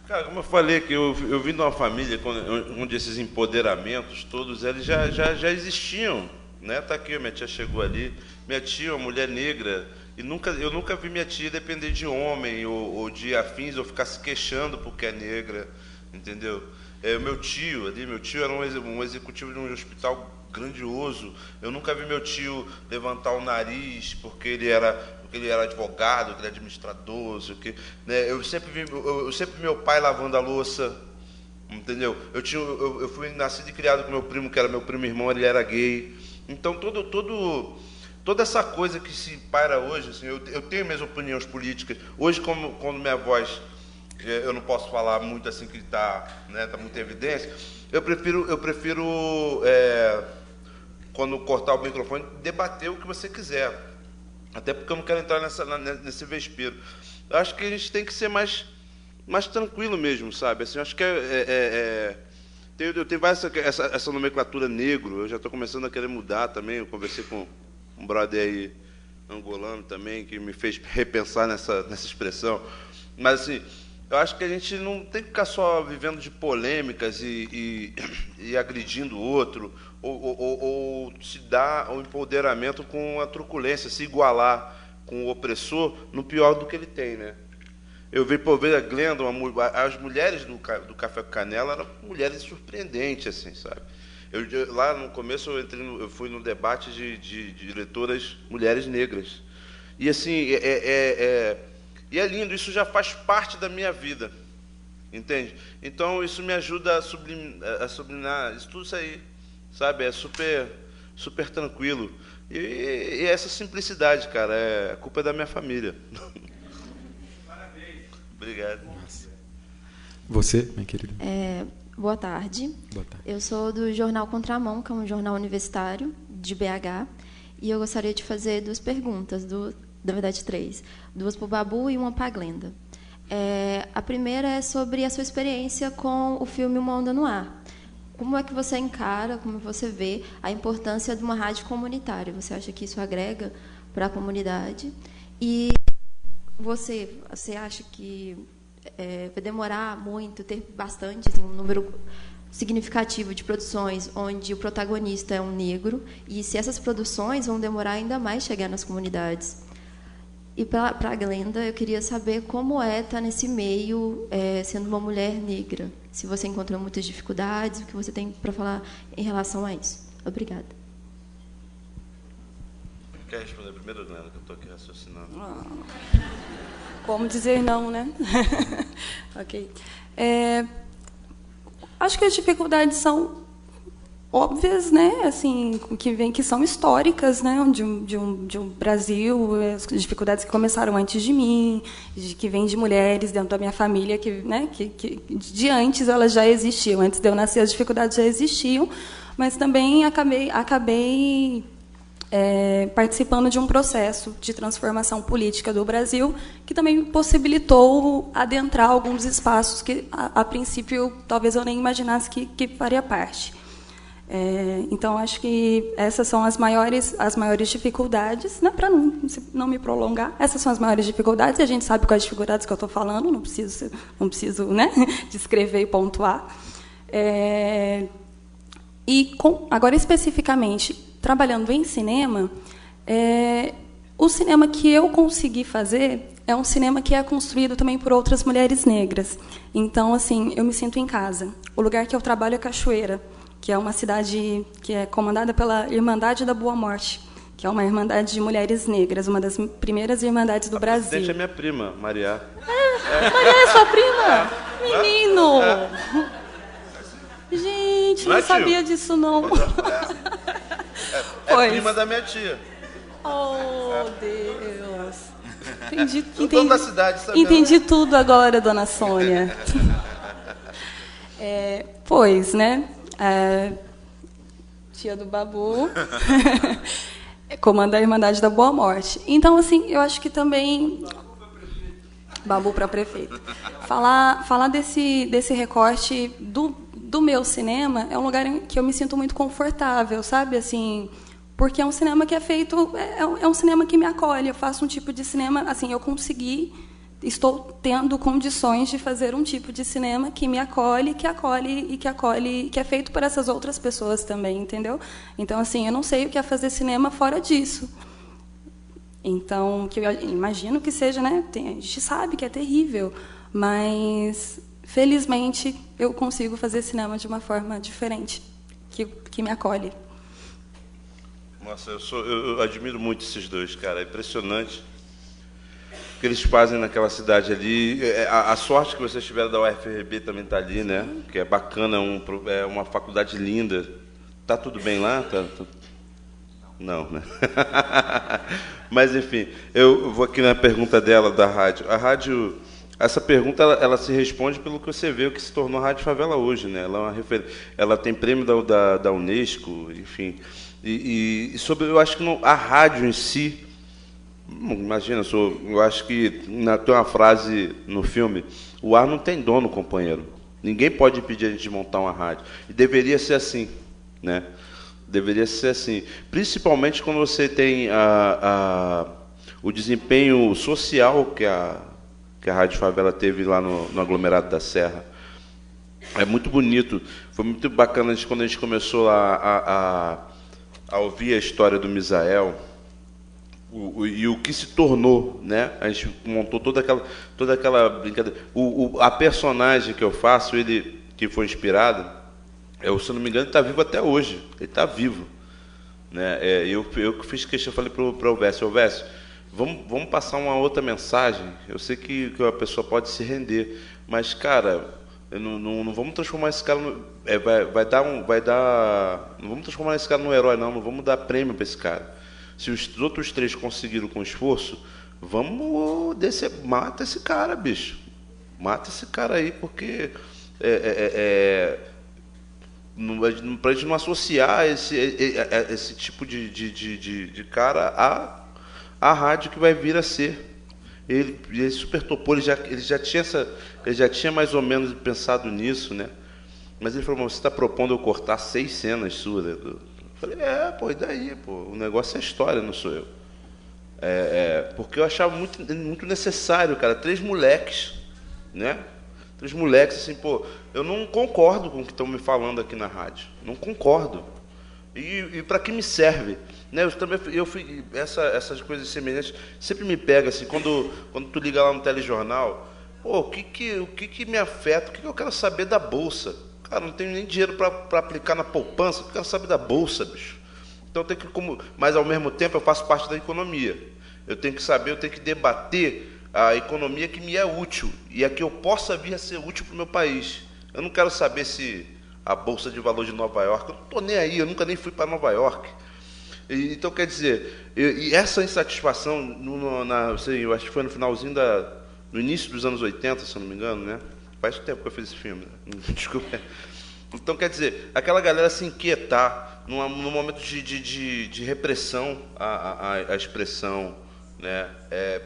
Cara, como eu falei, que eu vim de uma família onde esses empoderamentos todos eles já existiam, né? Tá aqui, minha tia chegou ali, minha tia, uma mulher negra, e eu nunca vi minha tia depender de homem ou de afins, ou ficar se queixando porque é negra, entendeu? Meu tio era um executivo de um hospital grandioso. Eu nunca vi meu tio levantar o nariz porque ele era advogado, que ele era administrador, sei o quê, né? Eu sempre vi meu pai lavando a louça, entendeu? Eu fui nascido e criado com meu primo, que era meu primo irmão, ele era gay. Então toda essa coisa que se paira hoje, assim, eu tenho minhas opiniões políticas. Hoje, quando minha voz, eu não posso falar muito assim, que está muito em evidência, eu prefiro quando cortar o microfone, debater o que você quiser. Até porque eu não quero entrar nesse vespeiro. Eu acho que a gente tem que ser mais tranquilo mesmo, sabe? Assim, eu acho que eu tenho essa nomenclatura negro, eu já estou começando a querer mudar também. Eu conversei com um brother aí, angolano também, que me fez repensar nessa expressão. Mas, assim, eu acho que a gente não tem que ficar só vivendo de polêmicas e agredindo o outro, ou se dar o empoderamento com a truculência, se igualar com o opressor no pior do que ele tem, né? Eu vi a Glenda, as mulheres do Café com Canela eram mulheres surpreendentes, assim, sabe? Lá no começo eu fui no debate de diretoras mulheres negras. E assim, e é lindo, isso já faz parte da minha vida, entende? Então isso me ajuda a sublinar isso tudo isso aí, sabe? É super tranquilo. E essa simplicidade, cara, a culpa é da minha família. Parabéns. Obrigado. Você, minha querida? Boa tarde. Boa tarde. Eu sou do Jornal Contramão, que é um jornal universitário de BH, e eu gostaria de fazer 2 perguntas, na verdade 3. 2 para o Babu e uma para a Glenda. A primeira é sobre a sua experiência com o filme Uma Onda no Ar. Como é que você encara, como você vê a importância de uma rádio comunitária? Você acha que isso agrega para a comunidade? E você acha que vai demorar muito, ter bastante, assim, um número significativo de produções onde o protagonista é um negro, e se essas produções vão demorar ainda mais chegar nas comunidades? E para a Glenda, eu queria saber como estar nesse meio, sendo uma mulher negra. Se você encontrou muitas dificuldades, o que você tem para falar em relação a isso. Obrigada. Quer responder primeiro, Glenda, que eu estou aqui raciocinando? Como dizer não, né? Ok. Acho que as dificuldades são óbvias, né? Assim, que são históricas, né? De um Brasil, as dificuldades que começaram antes de mim, que vêm de mulheres dentro da minha família, que de antes elas já existiam, antes de eu nascer as dificuldades já existiam, mas também acabei participando de um processo de transformação política do Brasil, que também possibilitou adentrar alguns espaços que, a princípio, talvez eu nem imaginasse que faria parte. Então, acho que essas são as maiores dificuldades, né, para não me prolongar. Essas são as maiores dificuldades, e a gente sabe quais dificuldades que eu estou falando, não preciso né, descrever e pontuar. Agora, especificamente, trabalhando em cinema, o cinema que eu consegui fazer é um cinema que é construído também por outras mulheres negras. Então, assim, eu me sinto em casa. O lugar que eu trabalho é Cachoeira, que é uma cidade que é comandada pela Irmandade da Boa Morte, que é uma irmandade de mulheres negras, uma das primeiras irmandades do Brasil. A presidente é minha prima, Maria. Maria é sua prima? Menino! Gente, não sabia disso, não. É prima da minha tia. Oh, Deus. Entendi, dono da cidade, sabe? Entendi tudo agora, dona Sônia. Pois, né? Tia do Babu comanda a Irmandade da Boa Morte. Então, assim, eu acho que também... Babu para prefeito. Falar desse recorte do meu cinema é um lugar em que eu me sinto muito confortável, sabe? Assim, porque é um cinema que é feito... É um cinema que me acolhe. Eu faço um tipo de cinema... Assim, eu estou tendo condições de fazer um tipo de cinema que me acolhe, que é feito por essas outras pessoas também, entendeu? Então, assim, eu não sei o que é fazer cinema fora disso. Então, que eu imagino que seja, né? A gente sabe que é terrível, mas, felizmente, eu consigo fazer cinema de uma forma diferente, que me acolhe. Nossa, eu admiro muito esses dois, cara. É impressionante o que eles fazem naquela cidade ali. A sorte que vocês tiveram da UFRB também está ali, né? Que é bacana, é uma faculdade linda. Tá tudo bem lá? Não, né? Mas, enfim, eu vou aqui na pergunta dela, da rádio. A rádio, essa pergunta, ela se responde pelo que você vê, o que se tornou a Rádio Favela hoje, né? Ela é uma ela tem prêmio da Unesco, enfim. E sobre, eu acho que a rádio em si, imagina, eu acho que tem uma frase no filme: o ar não tem dono, companheiro. Ninguém pode impedir a gente de montar uma rádio. E deveria ser assim, né? Deveria ser assim. Principalmente quando você tem o desempenho social que a Rádio Favela teve lá no aglomerado da Serra. É muito bonito. Foi muito bacana quando a gente começou a ouvir a história do Misael. E o que se tornou, né? A gente montou toda aquela brincadeira. A personagem que eu faço, ele que foi inspirado, se eu não me engano, ele está vivo até hoje. Ele está vivo, né? Eu que fiz questão, eu falei para o Vécio, vamos passar uma outra mensagem. Eu sei que a pessoa pode se render, mas, cara, não vamos transformar esse cara não vamos transformar esse cara num herói, não vamos dar prêmio para esse cara. Se os outros 3 conseguiram com esforço, vamos mata esse cara, bicho. Mata esse cara aí, porque para a gente não associar esse tipo de cara à rádio que vai vir a ser. Ele super topou, ele já tinha mais ou menos pensado nisso, né? Mas ele falou: você está propondo eu cortar 6 cenas suas? Eu falei: e daí? O negócio é história, não sou eu. Porque eu achava muito necessário, cara, 3 moleques, né? 3 moleques, assim, eu não concordo com o que estão me falando aqui na rádio. Não concordo. E para que me serve? Né? Essas coisas semelhantes sempre me pega, assim, quando tu liga lá no telejornal, o que me afeta? O que eu quero saber da Bolsa? Cara, não tenho nem dinheiro para aplicar na poupança, eu quero saber da Bolsa, bicho. Então eu tenho que, mas ao mesmo tempo eu faço parte da economia. Eu tenho que debater a economia que me é útil e a que eu possa vir a ser útil para o meu país. Eu não quero saber se a Bolsa de Valores de Nova York, eu não estou nem aí, eu nunca nem fui para Nova York. Então, quer dizer, e essa insatisfação, eu acho que foi no finalzinho no início dos anos 80, se eu não me engano, né? Faz tempo que eu fiz esse filme, né? Desculpa. Então, quer dizer, aquela galera se inquietar num momento de repressão à expressão, né?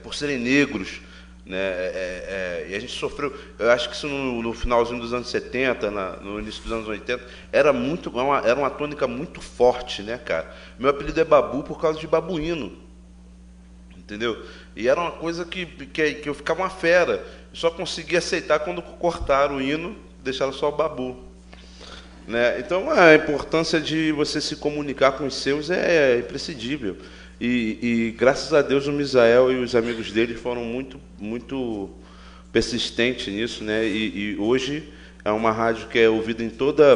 Por serem negros, né? E a gente sofreu, eu acho que isso no finalzinho dos anos 70, no início dos anos 80, era uma tônica muito forte, né, cara? Meu apelido é Babu por causa de babuíno, entendeu? E era uma coisa que eu ficava uma fera, eu só conseguia aceitar quando cortaram o hino, deixaram só o Babu, né? Então a importância de você se comunicar com os seus é imprescindível. E graças a Deus o Misael e os amigos dele foram muito persistentes nisso, né? E hoje é uma rádio que é ouvida em toda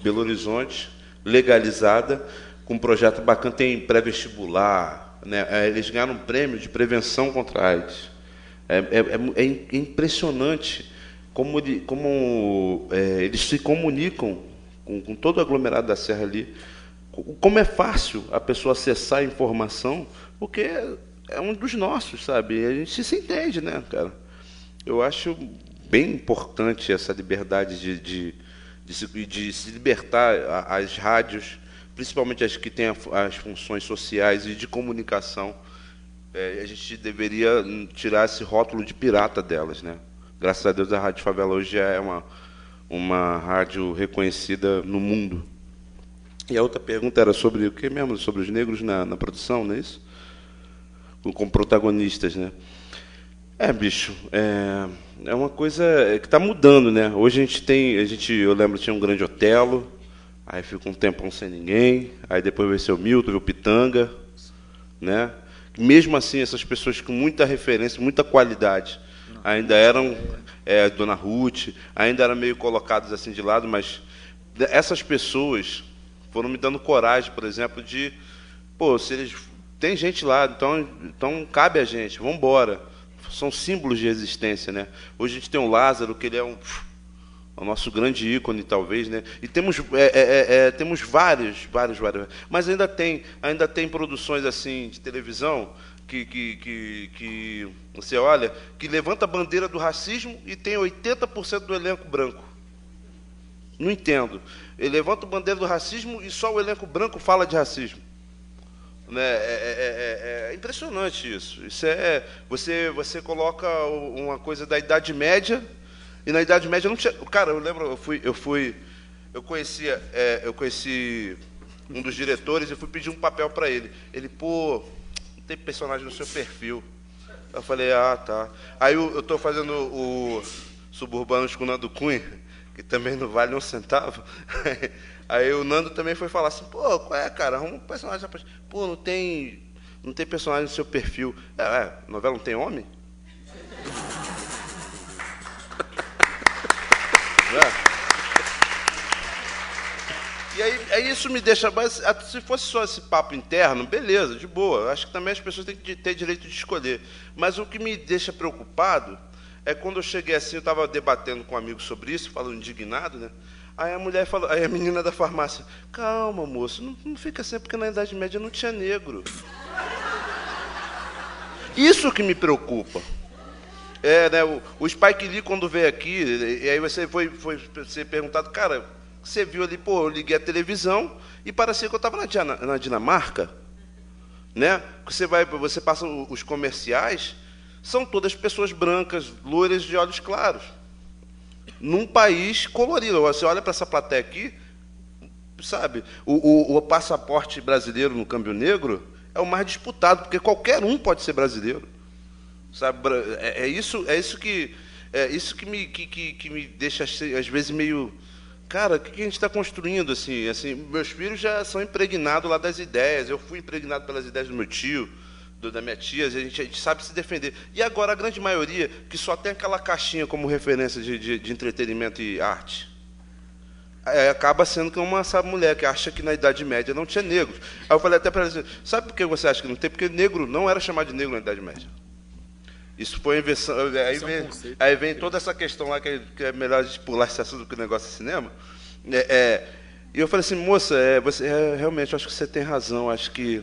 Belo Horizonte, legalizada, com um projeto bacana, tem pré-vestibular, né? Eles ganharam um prêmio de prevenção contra a AIDS. É impressionante como eles se comunicam com todo o aglomerado da Serra ali. Como é fácil a pessoa acessar a informação, porque é um dos nossos, sabe? A gente se entende, né, cara? Eu acho bem importante essa liberdade de se libertar as rádios, principalmente as que têm as funções sociais e de comunicação. A gente deveria tirar esse rótulo de pirata delas, né? Graças a Deus a Rádio Favela hoje é uma rádio reconhecida no mundo. E a outra pergunta era sobre o que mesmo? Sobre os negros na produção, não é isso? Como protagonistas, né? Bicho, é uma coisa que está mudando, né? Hoje eu lembro que tinha um Grande Otelo, aí fica um tempão sem ninguém, aí depois vai ser o Milton, o Pitanga, né? Mesmo assim, essas pessoas com muita referência, muita qualidade, ainda eram, Dona Ruth, ainda eram meio colocadas assim de lado, mas essas pessoas foram me dando coragem, por exemplo, de, se eles tem gente lá, então cabe a gente, vamos embora. São símbolos de resistência, né? Hoje a gente tem o Lázaro, que ele é o nosso grande ícone, talvez, né? E temos vários, mas ainda tem produções assim de televisão que você olha, que levanta a bandeira do racismo e tem 80% do elenco branco. Não entendo. Ele levanta a bandeira do racismo e só o elenco branco fala de racismo. Né? É impressionante isso. Isso você coloca uma coisa da Idade Média, e na Idade Média não tinha. Cara, eu lembro, eu conheci um dos diretores e fui pedir um papel para ele. Ele, não tem personagem no seu perfil. Eu falei, tá. Aí eu estou fazendo o Suburbanos com o Nando Cunha, que também não vale um centavo. Aí o Nando também foi falar assim, qual é, cara? Um personagem, não tem personagem no seu perfil. Novela não tem homem? E aí isso me deixa, mas se fosse só esse papo interno, beleza, de boa. Acho que também as pessoas têm que ter direito de escolher. Mas o que me deixa preocupado é quando eu cheguei assim, eu estava debatendo com um amigo sobre isso, falando indignado, né? Aí a mulher falou, aí a menina da farmácia, calma, moço, não fica assim, porque na Idade Média não tinha negro. Isso que me preocupa. Né, o Spike Lee, quando veio aqui, e aí você foi ser perguntado, cara, você viu ali, eu liguei a televisão e parecia que eu estava na Dinamarca. Né? Você passa os comerciais, são todas pessoas brancas, loiras de olhos claros. Num país colorido. Você olha para essa plateia aqui, sabe? O passaporte brasileiro no câmbio negro é o mais disputado, porque qualquer um pode ser brasileiro. Sabe? É isso que me deixa, às vezes, meio... Cara, o que a gente está construindo? Assim, meus filhos já são impregnados lá das ideias. Eu fui impregnado pelas ideias do meu tio, da minha tia, a gente sabe se defender. E agora a grande maioria que só tem aquela caixinha como referência de entretenimento e arte, acaba sendo que essa mulher que acha que na Idade Média não tinha negros. Aí eu falei até para ela assim, sabe por que você acha que não tem? Porque negro não era chamado de negro na Idade Média. Isso foi invenção. Aí vem toda essa questão lá que é melhor a gente pular esse assunto do que o negócio de cinema. E eu falei assim, moça, realmente, acho que você tem razão, acho que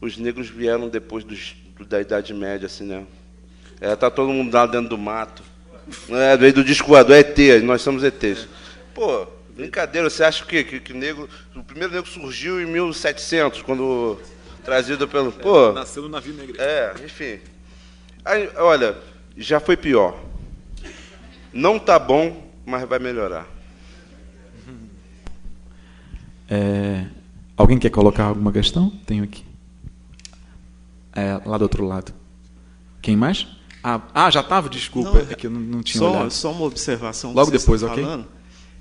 os negros vieram depois da Idade Média, assim, né? Tá todo mundo lá dentro do mato. Veio do disco voador, ET, nós somos ETs. Brincadeira, você acha que negro... O primeiro negro surgiu em 1700, quando trazido pelo... Nasceu no navio negro. Enfim. Aí, olha, já foi pior. Não tá bom, mas vai melhorar. Alguém quer colocar alguma questão? Tenho aqui. Lá do outro lado. Quem mais? Já estava, desculpa. Não, é que eu não tinha olhado. Só uma observação. Logo depois, ok? Falando,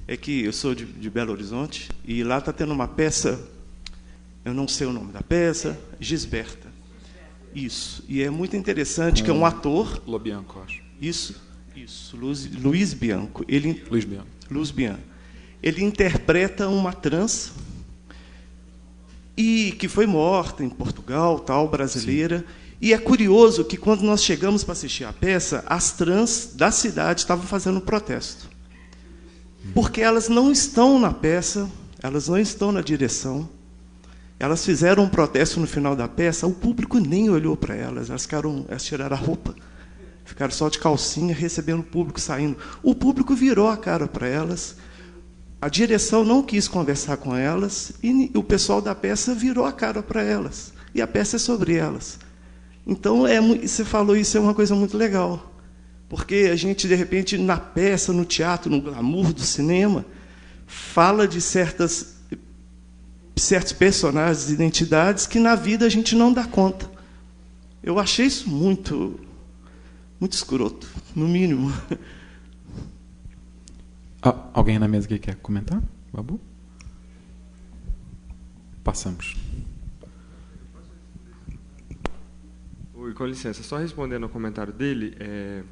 é que eu sou de Belo Horizonte e lá está tendo uma peça, eu não sei o nome da peça, Gisberta. Isso. E é muito interessante que é um ator... Lobianco, acho. Isso. Luiz Bianco. Luiz Bianco. Ele interpreta uma trans e que foi morta em Portugal, tal, brasileira. Sim. E é curioso que, quando nós chegamos para assistir a peça, as trans da cidade estavam fazendo um protesto. Porque elas não estão na peça, elas não estão na direção. Elas fizeram um protesto no final da peça, o público nem olhou para elas, elas tiraram a roupa. Ficaram só de calcinha, recebendo o público saindo. O público virou a cara para elas. A direção não quis conversar com elas e o pessoal da peça virou a cara para elas. E a peça é sobre elas. Então, você falou isso, é uma coisa muito legal. Porque a gente, de repente, na peça, no teatro, no glamour do cinema, fala de certos personagens, identidades, que na vida a gente não dá conta. Eu achei isso muito escroto, no mínimo. Alguém na mesa que quer comentar? Babu? Passamos. Oi, com licença, só respondendo ao comentário dele,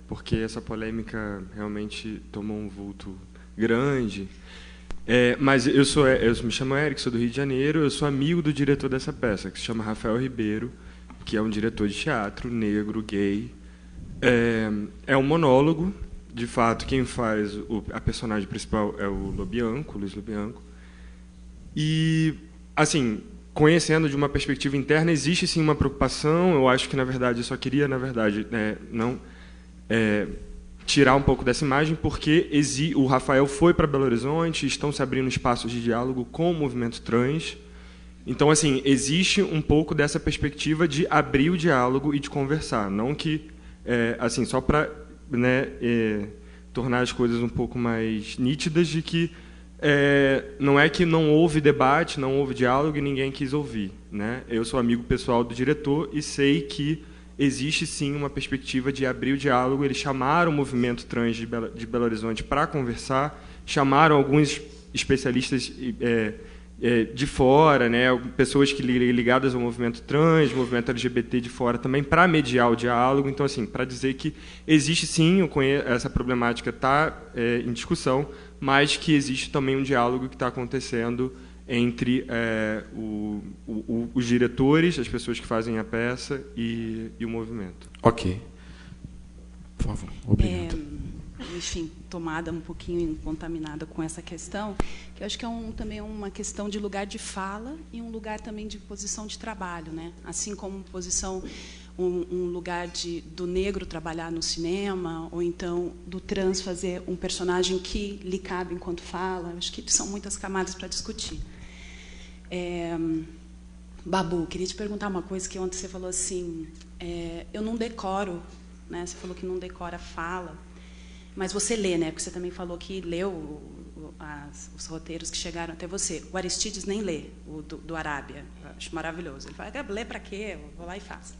porque essa polêmica realmente tomou um vulto grande. Mas eu me chamo Eric, sou do Rio de Janeiro, eu sou amigo do diretor dessa peça, que se chama Rafael Ribeiro, que é um diretor de teatro, negro, gay. É um monólogo, de fato, quem faz a personagem principal é o Luiz Lobianco. E, assim, conhecendo de uma perspectiva interna, existe sim uma preocupação. Eu acho que, na verdade, eu só queria, tirar um pouco dessa imagem, porque o Rafael foi para Belo Horizonte, estão se abrindo espaços de diálogo com o movimento trans. Então, assim, existe um pouco dessa perspectiva de abrir o diálogo e de conversar, não que assim, só para tornar as coisas um pouco mais nítidas, de que não é que não houve debate, não houve diálogo e ninguém quis ouvir, né? Eu sou amigo pessoal do diretor e sei que existe sim uma perspectiva de abrir o diálogo. Eles chamaram o movimento trans de Belo Horizonte para conversar, chamaram alguns especialistas de fora, né, pessoas ligadas ao movimento trans, movimento LGBT de fora também, para mediar o diálogo. Então, assim, para dizer que existe sim, essa problemática está em discussão, mas que existe também um diálogo que está acontecendo entre os diretores, as pessoas que fazem a peça e o movimento. Ok. Por favor, obrigado. Enfim, tomada um pouquinho contaminada com essa questão, que eu acho que é também uma questão de lugar de fala e um lugar também de posição de trabalho, né? Assim como um lugar do negro trabalhar no cinema, ou então do trans fazer um personagem que lhe cabe enquanto fala. Acho que são muitas camadas para discutir. Babu, queria te perguntar uma coisa, que ontem você falou assim, eu não decoro, né? Você falou que não decora a fala. Mas você lê, né? Porque você também falou que leu os roteiros que chegaram até você. O Aristides nem lê, o do Arábia. Eu acho maravilhoso. Ele fala, lê para quê? Eu vou lá e faço.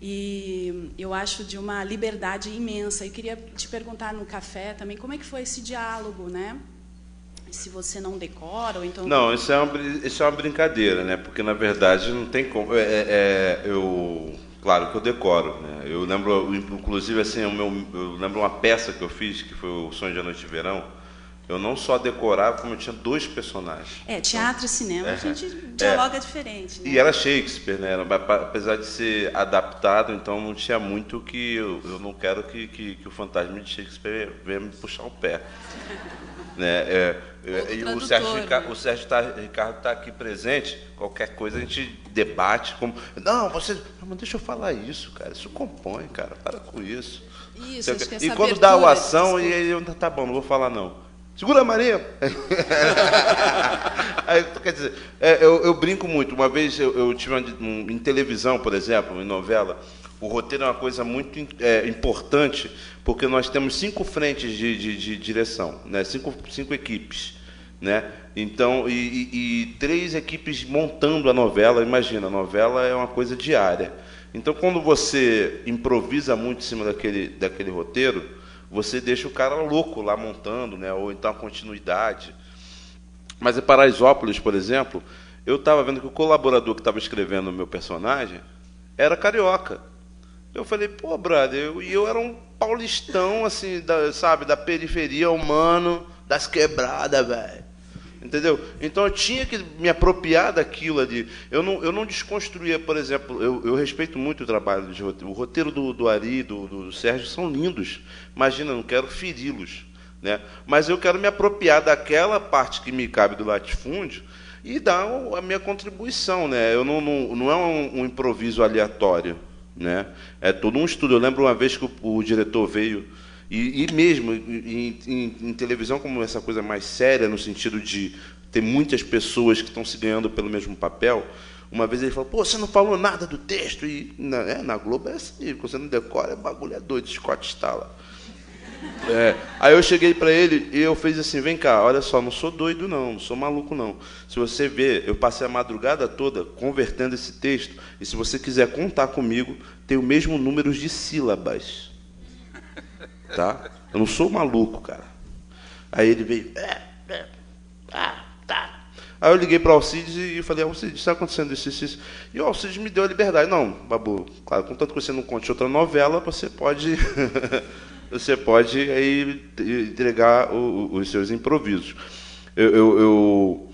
E eu acho de uma liberdade imensa. Eu queria te perguntar no café também, como é que foi esse diálogo, né? Se você não decora, ou então... Não, isso é uma brincadeira, né? Porque, na verdade, não tem como... Claro que eu decoro, né? Eu lembro, inclusive, assim, eu lembro uma peça que eu fiz, que foi o Sonho de Noite de Verão. Eu não só decorava, como eu tinha 2 personagens. Teatro e cinema, a gente dialoga diferente, né? E era Shakespeare, né? Apesar de ser adaptado, então não tinha muito que... Eu não quero que o fantasma de Shakespeare venha me puxar o pé. Né? E o Sérgio Ricardo está aqui presente. Qualquer coisa a gente debate. Mas deixa eu falar isso, cara. Isso compõe, cara. Para com isso. Isso, acho que essa e quando dá a ação, e eu tá bom, não vou falar não. Segura a Maria! Aí, quer dizer, eu brinco muito. Uma vez eu tive em televisão, por exemplo, em novela, o roteiro é uma coisa muito importante, porque nós temos 5 frentes de direção, né? 5 equipes, né? Então, e 3 equipes montando a novela. Imagina, a novela é uma coisa diária. Então, quando você improvisa muito em cima daquele roteiro, você deixa o cara louco lá montando, né? Ou então a continuidade. Mas em Paraisópolis, por exemplo, eu estava vendo que o colaborador que estava escrevendo o meu personagem, era carioca. Eu falei, pô, brother, eu era um paulistão, assim, sabe, da periferia, humano, das quebradas, velho. Entendeu? Então eu tinha que me apropriar daquilo ali. Eu não desconstruía, por exemplo, eu respeito muito o trabalho de roteiro. O roteiro do Ari, do Sérgio, são lindos. Imagina, eu não quero feri-los, né? Mas eu quero me apropriar daquela parte que me cabe do latifúndio e dar a minha contribuição, né? Eu não é um improviso aleatório, né? É todo um estudo. Eu lembro uma vez que o diretor veio, e mesmo em televisão, como essa coisa mais séria, no sentido de ter muitas pessoas que estão se ganhando pelo mesmo papel, uma vez ele falou, pô, você não falou nada do texto, e na Globo é assim, quando você não decora, bagulho é doido, Scott Stala. Aí eu cheguei para ele e eu fiz assim, vem cá, olha só, não sou doido não sou maluco não. Se você ver, eu passei a madrugada toda convertendo esse texto, e se você quiser contar comigo, tem o mesmo número de sílabas. Tá? Eu não sou maluco, cara. Aí ele veio, tá. Aí eu liguei para o Alcides e falei, Alcides, está acontecendo isso. E o Alcides me deu a liberdade. Não, Babu, claro, contanto que você não conte outra novela, você pode aí entregar os seus improvisos. Eu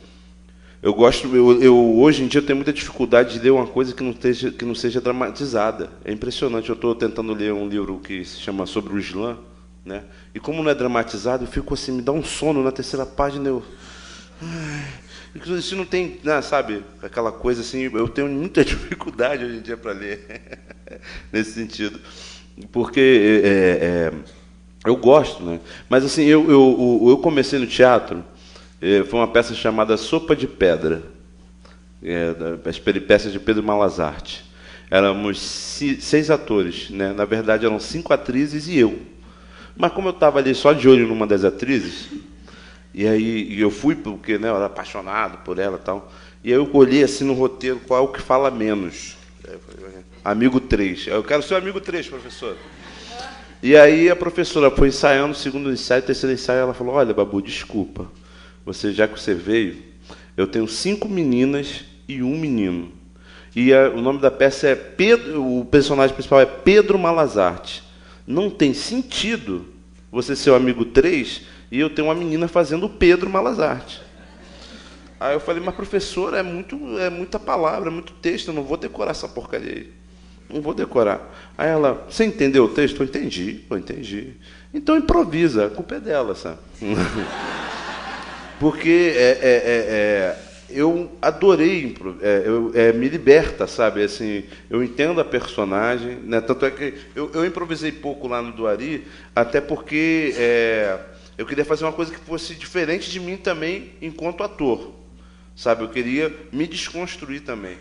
gosto, hoje em dia eu tenho muita dificuldade de ler uma coisa que não seja dramatizada. É impressionante. Eu estou tentando ler um livro que se chama Sobre o Islã, né? E como não é dramatizado, eu fico assim, me dá um sono na terceira página. Isso não tem, sabe, aquela coisa assim. Eu tenho muita dificuldade hoje em dia para ler nesse sentido, porque eu gosto, né? Mas assim, eu comecei no teatro. Foi uma peça chamada Sopa de Pedra, as peripécias de Pedro Malazarte. Éramos 6 atores, né? Na verdade eram 5 atrizes e eu. Mas como eu estava ali só de olho numa das atrizes, e aí eu fui porque, né, eu era apaixonado por ela e tal, e aí eu olhei assim no roteiro qual é o que fala menos. Amigo 3. Eu quero ser o amigo 3, professor. E aí a professora foi ensaiando o segundo ensaio, o terceiro ensaio, ela falou, olha, Babu, desculpa. Já que você veio, eu tenho 5 meninas e 1 menino. E o nome da peça é Pedro, o personagem principal é Pedro Malazarte. Não tem sentido você ser o amigo 3 e eu ter uma menina fazendo o Pedro Malazarte. Aí eu falei, mas professora, é muita palavra, é muito texto, eu não vou decorar essa porcaria aí. Não vou decorar. Aí ela, você entendeu o texto? Eu entendi. Então improvisa, a culpa é dela, sabe? Porque eu adorei, me liberta, sabe? Assim, eu entendo a personagem, né? Tanto é que eu improvisei pouco lá no do Ari, até porque eu queria fazer uma coisa que fosse diferente de mim também enquanto ator, sabe? Eu queria me desconstruir também,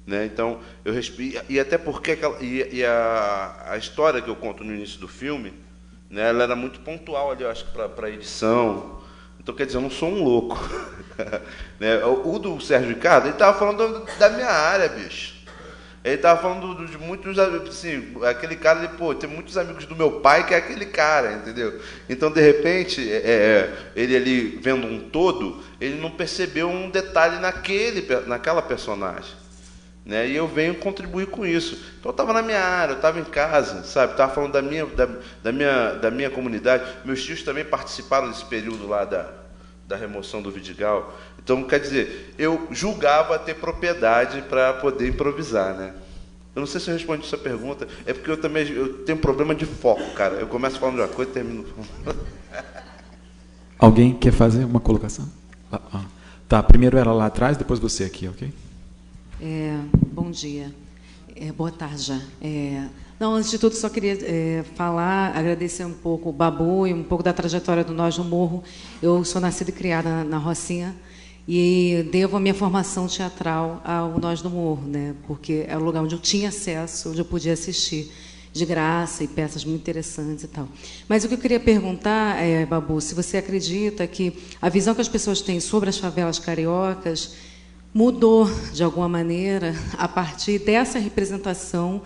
né? Então eu e até porque a história que eu conto no início do filme, né? Ela era muito pontual ali, eu acho que para a edição. Então, quer dizer, eu não sou um louco. Né? O do Sérgio Ricardo, ele estava falando da minha área, bicho. Ele estava falando de muitos, assim, aquele cara, tem muitos amigos do meu pai que é aquele cara, entendeu? Então, de repente, ele ali vendo um todo, ele não percebeu um detalhe naquela personagem. Né? E eu venho contribuir com isso. Então eu estava na minha área, eu estava em casa, sabe? Estava falando da minha comunidade. Meus tios também participaram desse período lá da remoção do Vidigal. Então, quer dizer, eu julgava ter propriedade para poder improvisar, né? Eu não sei se eu respondi essa pergunta, é porque eu tenho problema de foco, cara. Eu começo falando de uma coisa e termino. Alguém quer fazer uma colocação? Tá, primeiro ela lá atrás, depois você aqui, ok? Bom dia. Boa tarde já. Não, antes de tudo, só queria agradecer um pouco o Babu e um pouco da trajetória do Nós no Morro. Eu sou nascida e criada na Rocinha e devo a minha formação teatral ao Nós no Morro, né? Porque é o lugar onde eu tinha acesso, onde eu podia assistir de graça e peças muito interessantes e tal. Mas o que eu queria perguntar, Babu, se você acredita que a visão que as pessoas têm sobre as favelas cariocas mudou, de alguma maneira, a partir dessa representação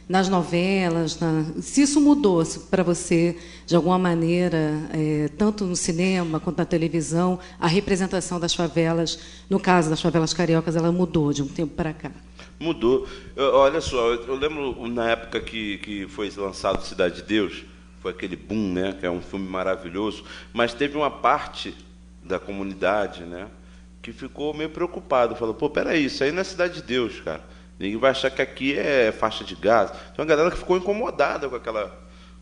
nas novelas, se isso mudou para você, de alguma maneira, tanto no cinema quanto na televisão, a representação das favelas, no caso das favelas cariocas, ela mudou de um tempo para cá. Mudou. Olha só, eu lembro na época que foi lançado Cidade de Deus, foi aquele boom, né? Que é um filme maravilhoso, mas teve uma parte da comunidade, né, que ficou meio preocupado, falou, pô, peraí, isso aí não é Cidade de Deus, cara. Ninguém vai achar que aqui é faixa de gás. Tem uma galera que ficou incomodada com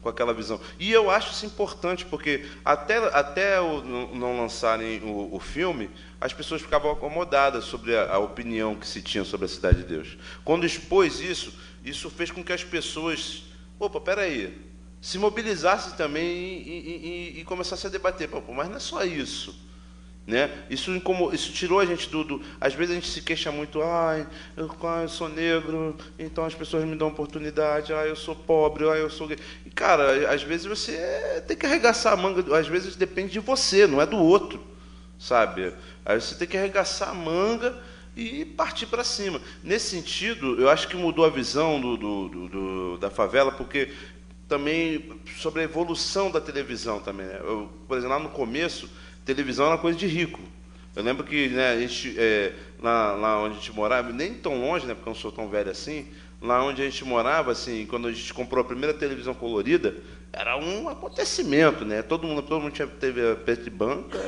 aquela visão. E eu acho isso importante, porque até não lançarem o filme, as pessoas ficavam acomodadas sobre a opinião que se tinha sobre a Cidade de Deus. Quando expôs isso fez com que as pessoas, opa, peraí, se mobilizassem também e começassem a debater. Pô, mas não é só isso. Né? Isso tirou a gente às vezes a gente se queixa muito, eu sou negro, então as pessoas me dão oportunidade, eu sou pobre, eu sou gay. E, cara, às vezes você tem que arregaçar a manga, às vezes depende de você, não é do outro, sabe? Aí você tem que arregaçar a manga e partir para cima. Nesse sentido, eu acho que mudou a visão da favela, porque também sobre a evolução da televisão também, né? Por exemplo, lá no começo, televisão era uma coisa de rico. Eu lembro que, né, a gente, lá onde a gente morava, nem tão longe, né, porque eu não sou tão velho assim, lá onde a gente morava, assim, quando a gente comprou a primeira televisão colorida, era um acontecimento, né? Todo mundo teve a preto e branca,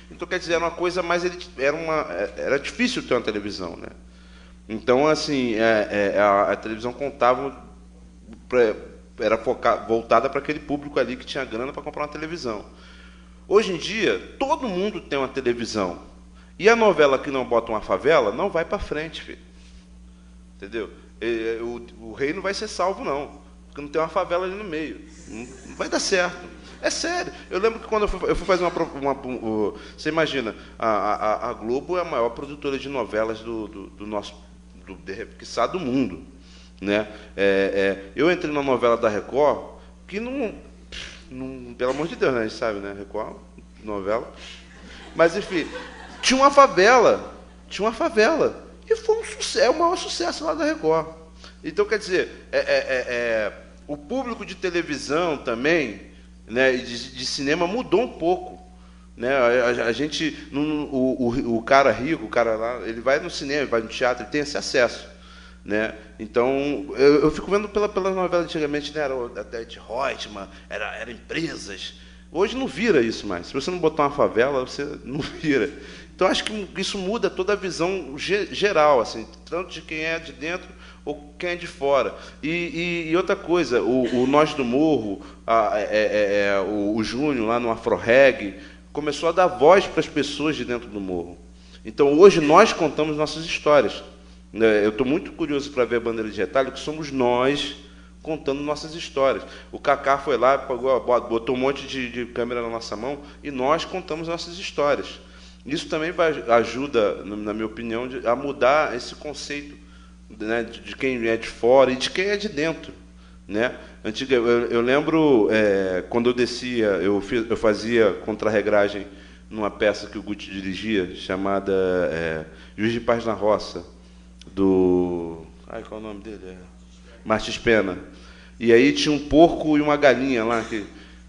então, quer dizer, era uma coisa mais... Era difícil ter uma televisão, né? Então, assim, a televisão contava... Era voltada para aquele público ali que tinha grana para comprar uma televisão. Hoje em dia, todo mundo tem uma televisão. E a novela que não bota uma favela não vai para frente, filho. Entendeu? O rei não vai ser salvo, não. Porque não tem uma favela ali no meio. Não vai dar certo. É sério. Eu lembro que quando eu fui fazer você imagina, a Globo é a maior produtora de novelas do nosso... quiçá do mundo. Né? Eu entrei numa novela da Record que não, pelo amor de Deus, né? A gente sabe, né? Record, novela. Mas, enfim, tinha uma favela. E foi um sucesso, o maior sucesso lá da Record. Então, quer dizer, o público de televisão também, né, de cinema mudou um pouco. Né? A gente, o cara rico, o cara lá, ele vai no cinema, vai no teatro, ele tem esse acesso. Né? Então, eu fico vendo pela novela antigamente, né? Era a Odete Reutemann, era empresas. Hoje não vira isso mais. Se você não botar uma favela, você não vira. Então, acho que isso muda toda a visão geral, assim, tanto de quem é de dentro ou quem é de fora. E outra coisa, o Nós do Morro, o Júnior lá no Afro Reggae, começou a dar voz para as pessoas de dentro do morro. Então, hoje, nós contamos nossas histórias. Eu estou muito curioso para ver a Bandeira de Retalho, que somos nós contando nossas histórias. O Kaká foi lá, botou um monte de câmera na nossa mão e nós contamos nossas histórias. Isso também ajuda, na minha opinião, a mudar esse conceito, né, de quem é de fora e de quem é de dentro. Né? Eu lembro, quando eu descia, eu fazia contrarregragem numa peça que o Guti dirigia, chamada Juiz de Paz na Roça, do... qual é o nome dele? Martins Pena. E aí tinha um porco e uma galinha lá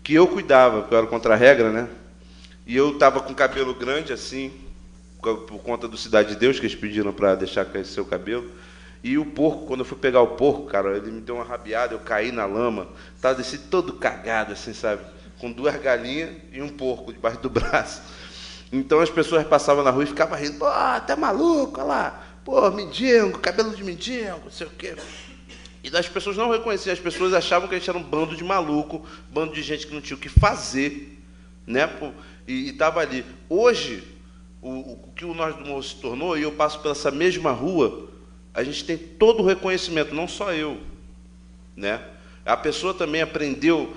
que eu cuidava, porque eu era contra-regra, né? E eu estava com cabelo grande, assim, por conta do Cidade de Deus, que eles pediram para deixar crescer o cabelo. E o porco, quando eu fui pegar o porco, cara, ele me deu uma rabiada, eu caí na lama, estava assim, todo cagado, assim, sabe? Com 2 galinhas e um porco debaixo do braço. Então as pessoas passavam na rua e ficavam rindo, pô, tá maluco, olha lá. Pô, mendigo, cabelo de mendigo, não sei o quê. E as pessoas não reconheciam, as pessoas achavam que a gente era um bando de maluco, bando de gente que não tinha o que fazer, né? E estava ali. Hoje, o que o Nós do Morro se tornou, e eu passo por essa mesma rua, a gente tem todo o reconhecimento, não só eu. Né? A pessoa também aprendeu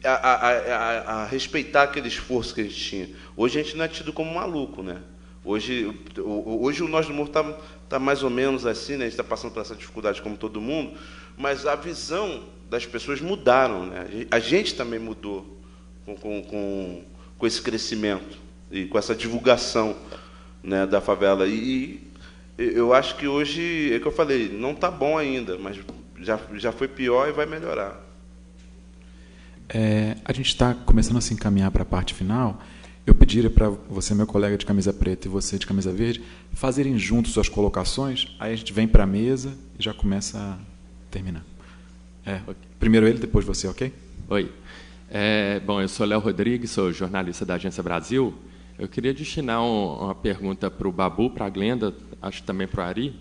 a respeitar aquele esforço que a gente tinha. Hoje a gente não é tido como maluco, né? Hoje o Nós do Morro está mais ou menos assim, né? A gente está passando por essa dificuldade como todo mundo, mas a visão das pessoas mudaram, né? A gente também mudou com esse crescimento e com essa divulgação, né, da favela. E eu acho que hoje, é que eu falei, não está bom ainda, mas já foi pior e vai melhorar. A gente está começando a se encaminhar para a parte final. eu pediria para você, meu colega de camisa preta, e você de camisa verde, fazerem juntos suas colocações, aí a gente vem para a mesa e já começa a terminar. Primeiro ele, depois você, ok? Oi. Bom, eu sou Léo Rodrigues, sou jornalista da Agência Brasil. Eu queria destinar uma pergunta para o Babu, para a Glenda, acho também para o Ari.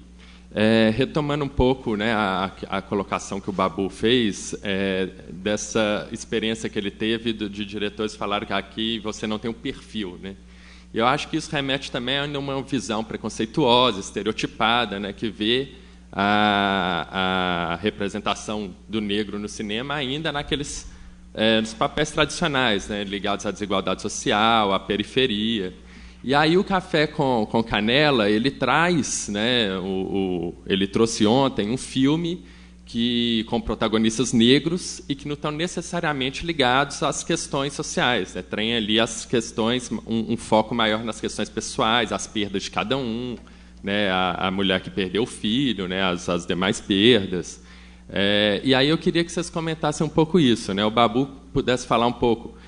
Retomando um pouco, né, a colocação que o Babu fez, dessa experiência que ele teve de diretores falarem que aqui você não tem um perfil, né? E eu acho que isso remete também a uma visão preconceituosa, estereotipada, né, que vê a representação do negro no cinema ainda nos papéis tradicionais, né, ligados à desigualdade social, à periferia. E aí o Café com Canela, ele traz, né, ele trouxe ontem um filme com protagonistas negros e que não estão necessariamente ligados às questões sociais, né? Tem ali as questões, um foco maior nas questões pessoais, as perdas de cada um, né, a mulher que perdeu o filho, né, as demais perdas. E aí eu queria que vocês comentassem um pouco isso, né? O Babu pudesse falar um pouco.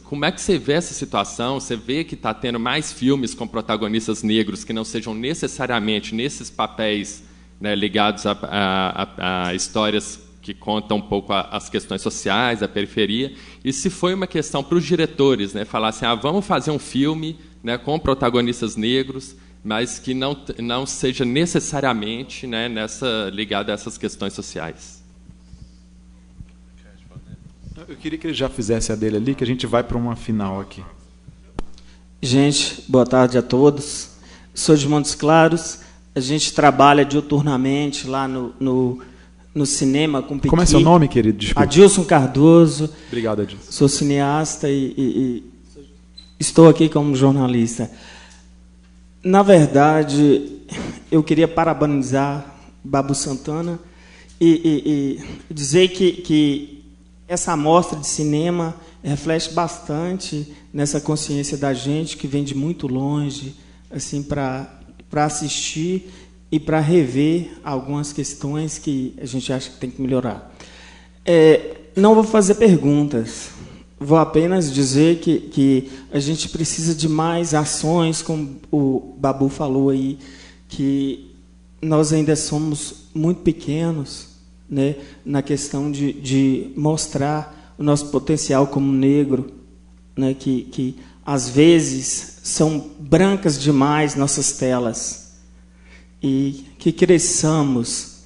Como é que você vê essa situação? Você vê que está tendo mais filmes com protagonistas negros que não sejam necessariamente nesses papéis, né, ligados a histórias que contam um pouco as questões sociais, a periferia? E se foi uma questão para os diretores, né, falar assim, vamos fazer um filme, né, com protagonistas negros, mas que não seja necessariamente, né, ligado a essas questões sociais. Eu queria que ele já fizesse a dele ali, que a gente vai para uma final aqui. Gente, boa tarde a todos. Sou de Montes Claros. A gente trabalha diuturnamente lá no cinema com Piqui. Como é seu nome, querido? Desculpa. Adilson Cardoso. Obrigado, Adilson. Sou cineasta e estou aqui como jornalista. Na verdade, eu queria parabenizar Babu Santana e dizer que essa amostra de cinema reflete bastante nessa consciência da gente que vem de muito longe, assim, para assistir e para rever algumas questões que a gente acha que tem que melhorar. Não vou fazer perguntas, vou apenas dizer que a gente precisa de mais ações, como o Babu falou aí, que nós ainda somos muito pequenos, né, na questão de mostrar o nosso potencial como negro, né, que às vezes são brancas demais nossas telas, e que cresçamos.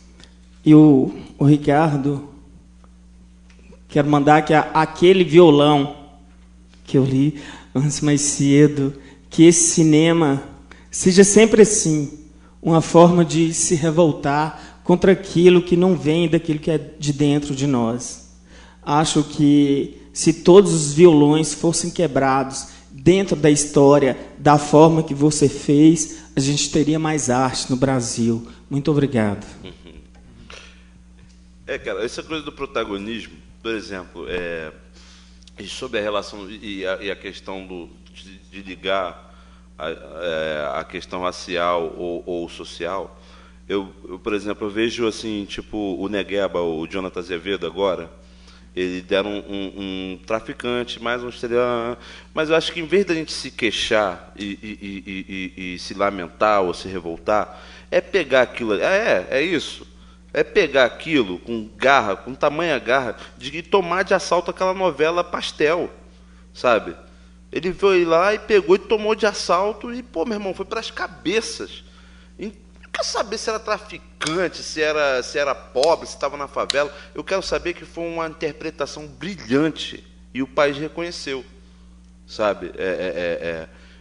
E o Ricardo, quero mandar que aquele violão que eu li antes mais cedo, que esse cinema seja sempre assim, uma forma de se revoltar contra aquilo que não vem daquilo que é de dentro de nós. Acho que se todos os violões fossem quebrados dentro da história, da forma que você fez, a gente teria mais arte no Brasil. Muito obrigado. Cara, essa coisa do protagonismo, por exemplo, sobre a relação e a questão de ligar a questão racial ou social. Eu, por exemplo, eu vejo assim, tipo, o Negueba, o Jonathan Azevedo agora, ele deram um traficante, mais um estelhão, mas eu acho que em vez da gente se queixar e se lamentar ou se revoltar, é pegar aquilo, isso, é pegar aquilo com garra, com tamanha garra, de tomar de assalto aquela novela pastel, sabe? Ele foi lá e pegou e tomou de assalto e, pô, meu irmão, foi para as cabeças. Não quero saber se era traficante, se era pobre, se estava na favela. Eu quero saber que foi uma interpretação brilhante e o país reconheceu, sabe?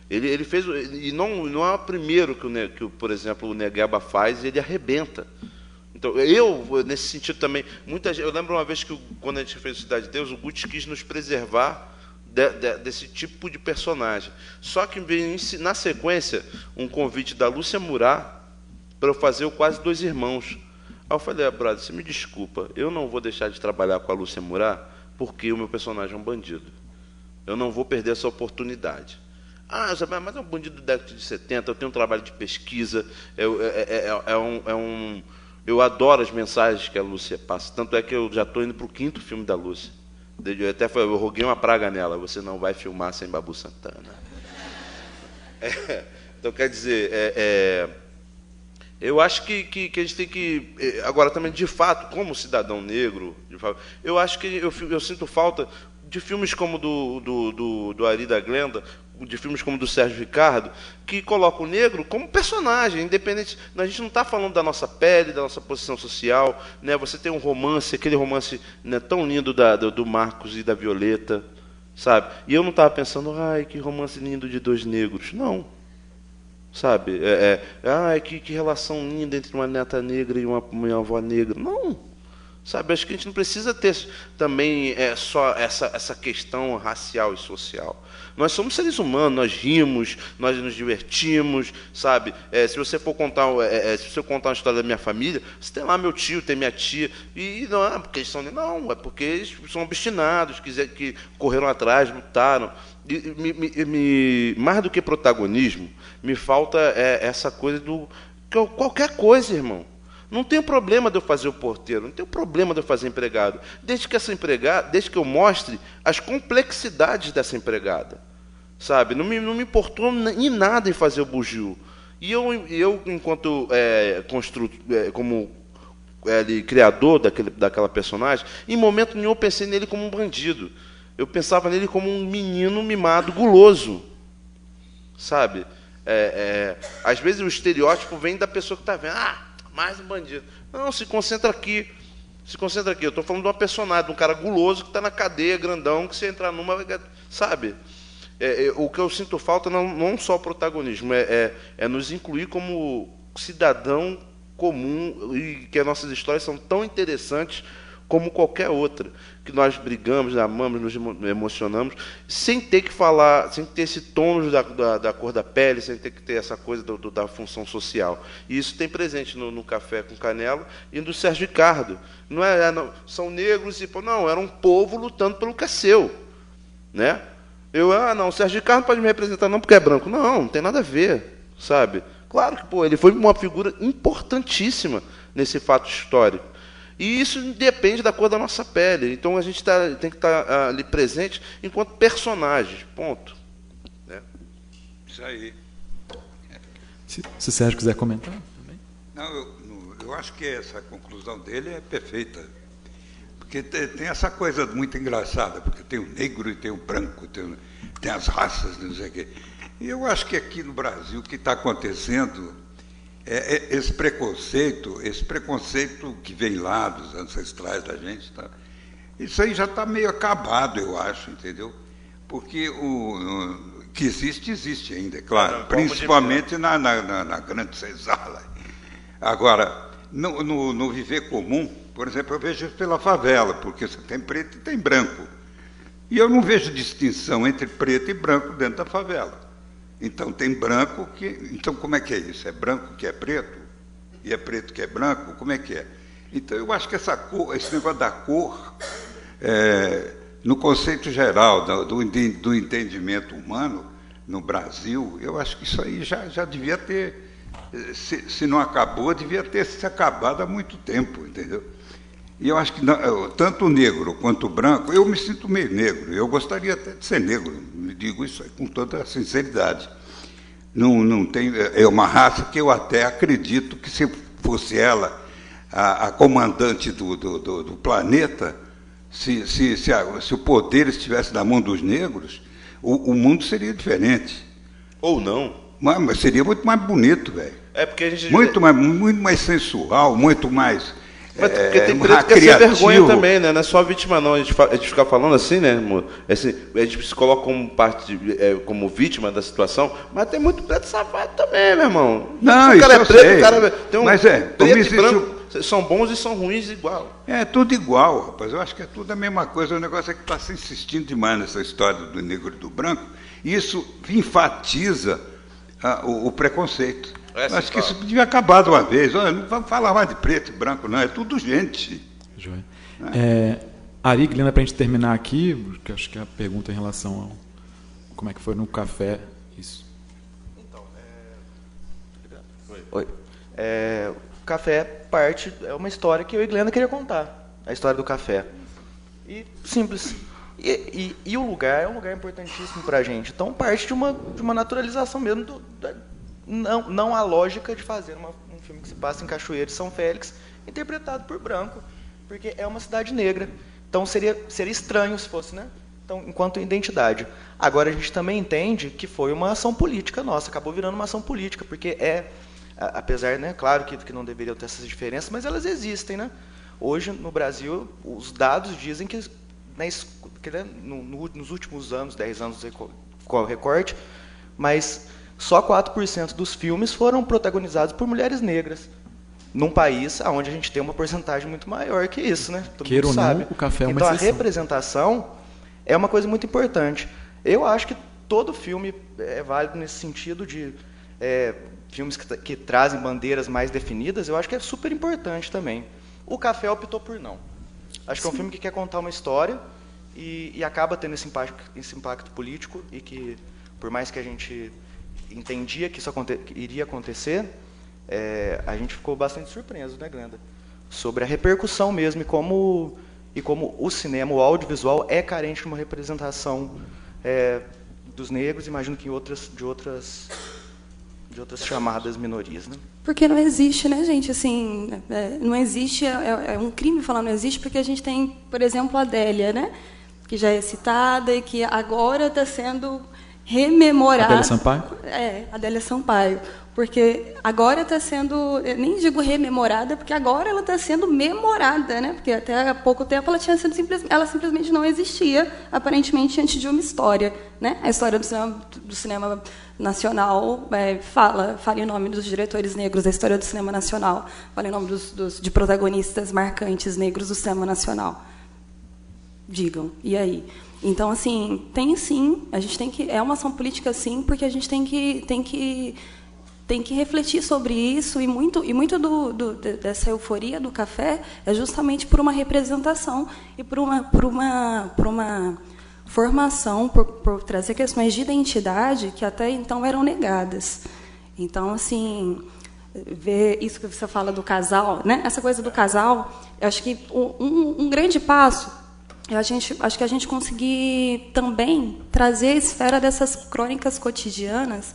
Ele fez, e não é o primeiro que por exemplo, o Negueba faz, e ele arrebenta. Então, nesse sentido também, eu lembro uma vez que quando a gente fez Cidade de Deus, o Guti quis nos preservar desse tipo de personagem. Só que na sequência, um convite da Lúcia Murat para eu fazer o Quase Dois Irmãos. Aí eu falei, brother, você me desculpa, eu não vou deixar de trabalhar com a Lúcia Murat porque o meu personagem é um bandido. Eu não vou perder essa oportunidade. Mas é um bandido da década de 70, eu tenho um trabalho de pesquisa, eu adoro as mensagens que a Lúcia passa, tanto é que eu já estou indo para o 5º filme da Lúcia. Eu roguei uma praga nela, você não vai filmar sem Babu Santana. Então, quer dizer, eu acho que a gente tem que... Agora, também, de fato, como cidadão negro, eu acho que eu sinto falta de filmes como do Ari da Glenda, de filmes como do Sérgio Ricardo, que colocam o negro como personagem, independente. A gente não está falando da nossa pele, da nossa posição social, né? Você tem um romance, aquele romance, né, tão lindo do Marcos e da Violeta, sabe? E eu não estava pensando, ai, que romance lindo de dois negros. Não. Sabe? Que relação linda entre uma neta negra e uma avó negra. Não. Sabe? Acho que a gente não precisa ter também só essa questão racial e social. Nós somos seres humanos, nós rimos, nós nos divertimos, sabe? Se você for contar, se eu contar uma história da minha família, você tem lá meu tio, tem minha tia, e não é porque eles são, não, é porque eles são obstinados, que correram atrás, lutaram. Mais do que protagonismo, me falta essa coisa do qualquer coisa, irmão. Não tem problema de eu fazer o porteiro, não tem problema de eu fazer empregado, desde que eu mostre as complexidades dessa empregada, sabe? Não me importou em nada em fazer o bugio. E eu enquanto como criador daquela personagem, em momento nenhum eu pensei nele como um bandido. Eu pensava nele como um menino mimado, guloso, sabe? Às vezes o estereótipo vem da pessoa que está vendo. Mais um bandido. Não, se concentra aqui. Se concentra aqui. Eu estou falando de uma personagem, de um cara guloso que está na cadeia, grandão, que se entrar numa... Sabe? O que eu sinto falta não só o protagonismo, é nos incluir como cidadão comum, e que as nossas histórias são tão interessantes como qualquer outra, que nós brigamos, amamos, nos emocionamos, sem ter que falar, sem ter esse tônus da cor da pele, sem ter que ter essa coisa da função social. E isso tem presente no Café com Canela e no Sérgio Ricardo. Não são negros e... Não, era um povo lutando pelo que é seu. Né? O Sérgio Ricardo não pode me representar não porque é branco. Não tem nada a ver, sabe? Claro que ele foi uma figura importantíssima nesse fato histórico. E isso depende da cor da nossa pele. Então a gente tem que estar ali presente enquanto personagens. Ponto. Isso aí. Se o Sérgio quiser comentar também. Não, eu acho que essa conclusão dele é perfeita. Porque tem essa coisa muito engraçada, porque tem o negro e tem o branco, tem as raças, não sei o quê. E eu acho que aqui no Brasil o que está acontecendo esse preconceito que vem lá dos ancestrais da gente, tá? Isso aí já está meio acabado, eu acho, entendeu? Porque o que existe ainda, é claro, principalmente na grande senzala. Agora, no viver comum, por exemplo, eu vejo isso pela favela, porque você tem preto e tem branco. E eu não vejo distinção entre preto e branco dentro da favela. Então, tem branco que... Então, como é que é isso? É branco que é preto? E é preto que é branco? Como é que é? Então, eu acho que esse negócio da cor, no conceito geral do entendimento humano no Brasil, eu acho que isso aí já devia ter... Se não acabou, devia ter se acabado há muito tempo, entendeu? E eu acho que tanto o negro quanto o branco, eu me sinto meio negro, eu gostaria até de ser negro, me digo isso aí com toda a sinceridade. Não tem, é uma raça que eu até acredito que se fosse ela a comandante do planeta, se o poder estivesse na mão dos negros, o mundo seria diferente. Ou não. Mas seria muito mais bonito, velho. Porque a gente... Muito mais sensual, muito mais... Mas porque tem preto que quer ser vergonha também, né? Não é só vítima, não. A gente fica falando assim, né, amor? A gente se coloca como vítima da situação, mas tem muito preto safado também, meu irmão. Não, o cara isso é preto, sei. O cara tem um mas preto e branco. São bons e são ruins igual. É tudo igual, rapaz. Eu acho que é tudo a mesma coisa. O negócio é que está se insistindo demais nessa história do negro e do branco. E isso enfatiza o preconceito. Acho que isso devia acabar de uma vez. Não vamos falar mais de preto e branco, não. É tudo gente. Joia. Ari, Glenda, para a gente terminar aqui, porque acho que é a pergunta em relação ao como é que foi no café isso. Então, Oi. O café é uma história que eu e Glenda queria contar. A história do café. E simples. E o lugar é um lugar importantíssimo para a gente. Então, parte de uma naturalização mesmo, não a lógica de fazer um filme que se passa em Cachoeira de São Félix, interpretado por branco, porque é uma cidade negra. Então, seria estranho se fosse, né? Então, enquanto identidade. Agora, a gente também entende que foi uma ação política nossa, acabou virando uma ação política, porque apesar, né, claro que não deveriam ter essas diferenças, mas elas existem, né? Hoje, no Brasil, os dados dizem que nos últimos anos, 10 anos, qual é o recorte, mas só 4% dos filmes foram protagonizados por mulheres negras, num país onde a gente tem uma porcentagem muito maior que isso, né? Todo mundo sabe. Não, o café é uma então, exceção. A representação é uma coisa muito importante. Eu acho que todo filme é válido nesse sentido de filmes que trazem bandeiras mais definidas, eu acho que é super importante também. O Café optou por não. Acho que é um filme que quer contar uma história e acaba tendo esse impacto político e que, por mais que a gente entendia que isso iria acontecer, a gente ficou bastante surpreso, né, Glenda? Sobre a repercussão mesmo e como o cinema, o audiovisual, é carente de uma representação dos negros, imagino que de outras chamadas minorias, né? Porque não existe, né, gente? Assim, não existe, é um crime falar não existe, porque a gente tem, por exemplo, a Adélia, né? Que já é citada e que agora está sendo rememorada. Adélia Sampaio? Adélia Sampaio. Porque agora está sendo, eu nem digo rememorada, porque agora ela está sendo memorada, né? Porque até há pouco tempo ela simplesmente não existia, aparentemente, antes de uma história, né? A história do cinema nacional fala em nome dos diretores negros da história do cinema nacional, fala em nome de protagonistas marcantes negros do cinema nacional. Digam, e aí? Então, assim, tem sim, a gente tem que, é uma ação política sim, porque a gente tem que refletir sobre isso, e muito dessa euforia do café é justamente por uma representação e por uma formação, por trazer questões de identidade que até então eram negadas. Então, assim, ver isso que você fala do casal, né? Essa coisa do casal, eu acho que um grande passo acho que a gente conseguir também trazer a esfera dessas crônicas cotidianas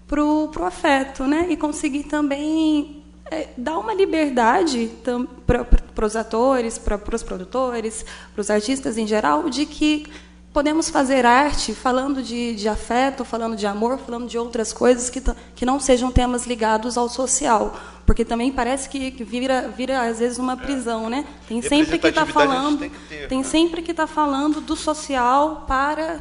para o afeto, né? E conseguir também dar uma liberdade para os atores, para os produtores, para os artistas em geral, de que podemos fazer arte falando de afeto, falando de amor, falando de outras coisas que não sejam temas ligados ao social, porque também parece que vira às vezes uma prisão, né? Tem sempre que está falando do social para.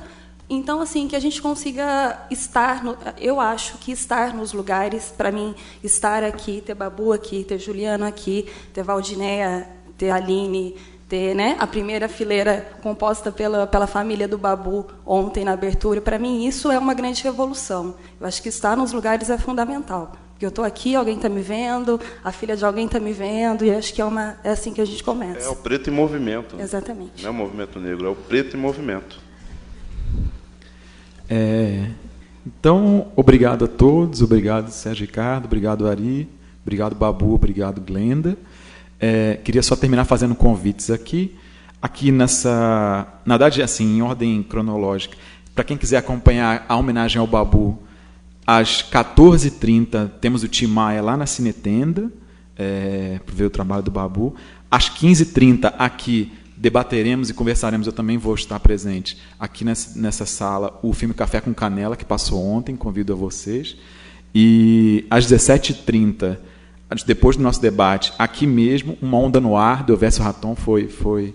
Então, assim, que a gente consiga estar, eu acho que estar nos lugares, para mim, estar aqui, ter Babu aqui, ter Juliano aqui, ter Valdinéia, ter Aline, ter, né, a primeira fileira composta pela família do Babu ontem na abertura, para mim isso é uma grande revolução. Eu acho que estar nos lugares é fundamental. Porque eu estou aqui, alguém está me vendo, a filha de alguém está me vendo, e acho que é assim que a gente começa. É o preto em movimento. Exatamente. Não é o movimento negro, é o preto em movimento. Então, obrigado a todos, obrigado Sérgio Ricardo, obrigado Ari, obrigado Babu, obrigado Glenda. Queria só terminar fazendo convites aqui nessa, na verdade, assim, em ordem cronológica, para quem quiser acompanhar a homenagem ao Babu, às 14h30 temos o Tim Maia lá na Cinetenda, para ver o trabalho do Babu. Às 15h30 aqui debateremos e conversaremos, eu também vou estar presente aqui nessa sala, o filme Café com Canela, que passou ontem, convido a vocês. E às 17h30, depois do nosso debate, aqui mesmo, Uma Onda no Ar, do Elvésio Raton, foi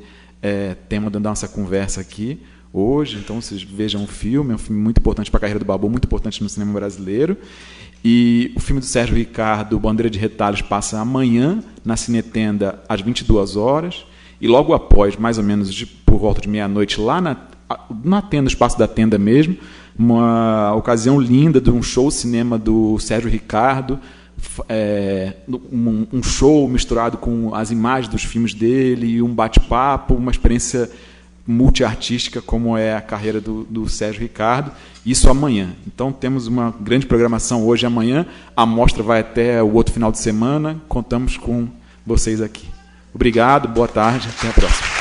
tema da nossa conversa aqui hoje. Então, vocês vejam o filme, é um filme muito importante para a carreira do Babu, muito importante no cinema brasileiro. E o filme do Sérgio Ricardo, Bandeira de Retalhos, passa amanhã na Cinetenda, às 22h. E logo após, mais ou menos por volta de meia-noite, lá na tenda, no espaço da tenda mesmo, uma ocasião linda de um show cinema do Sérgio Ricardo, um show misturado com as imagens dos filmes dele, e um bate-papo, uma experiência multiartística como é a carreira do Sérgio Ricardo. Isso amanhã. Então temos uma grande programação hoje e amanhã. A mostra vai até o outro final de semana. Contamos com vocês aqui. Obrigado, boa tarde, até a próxima.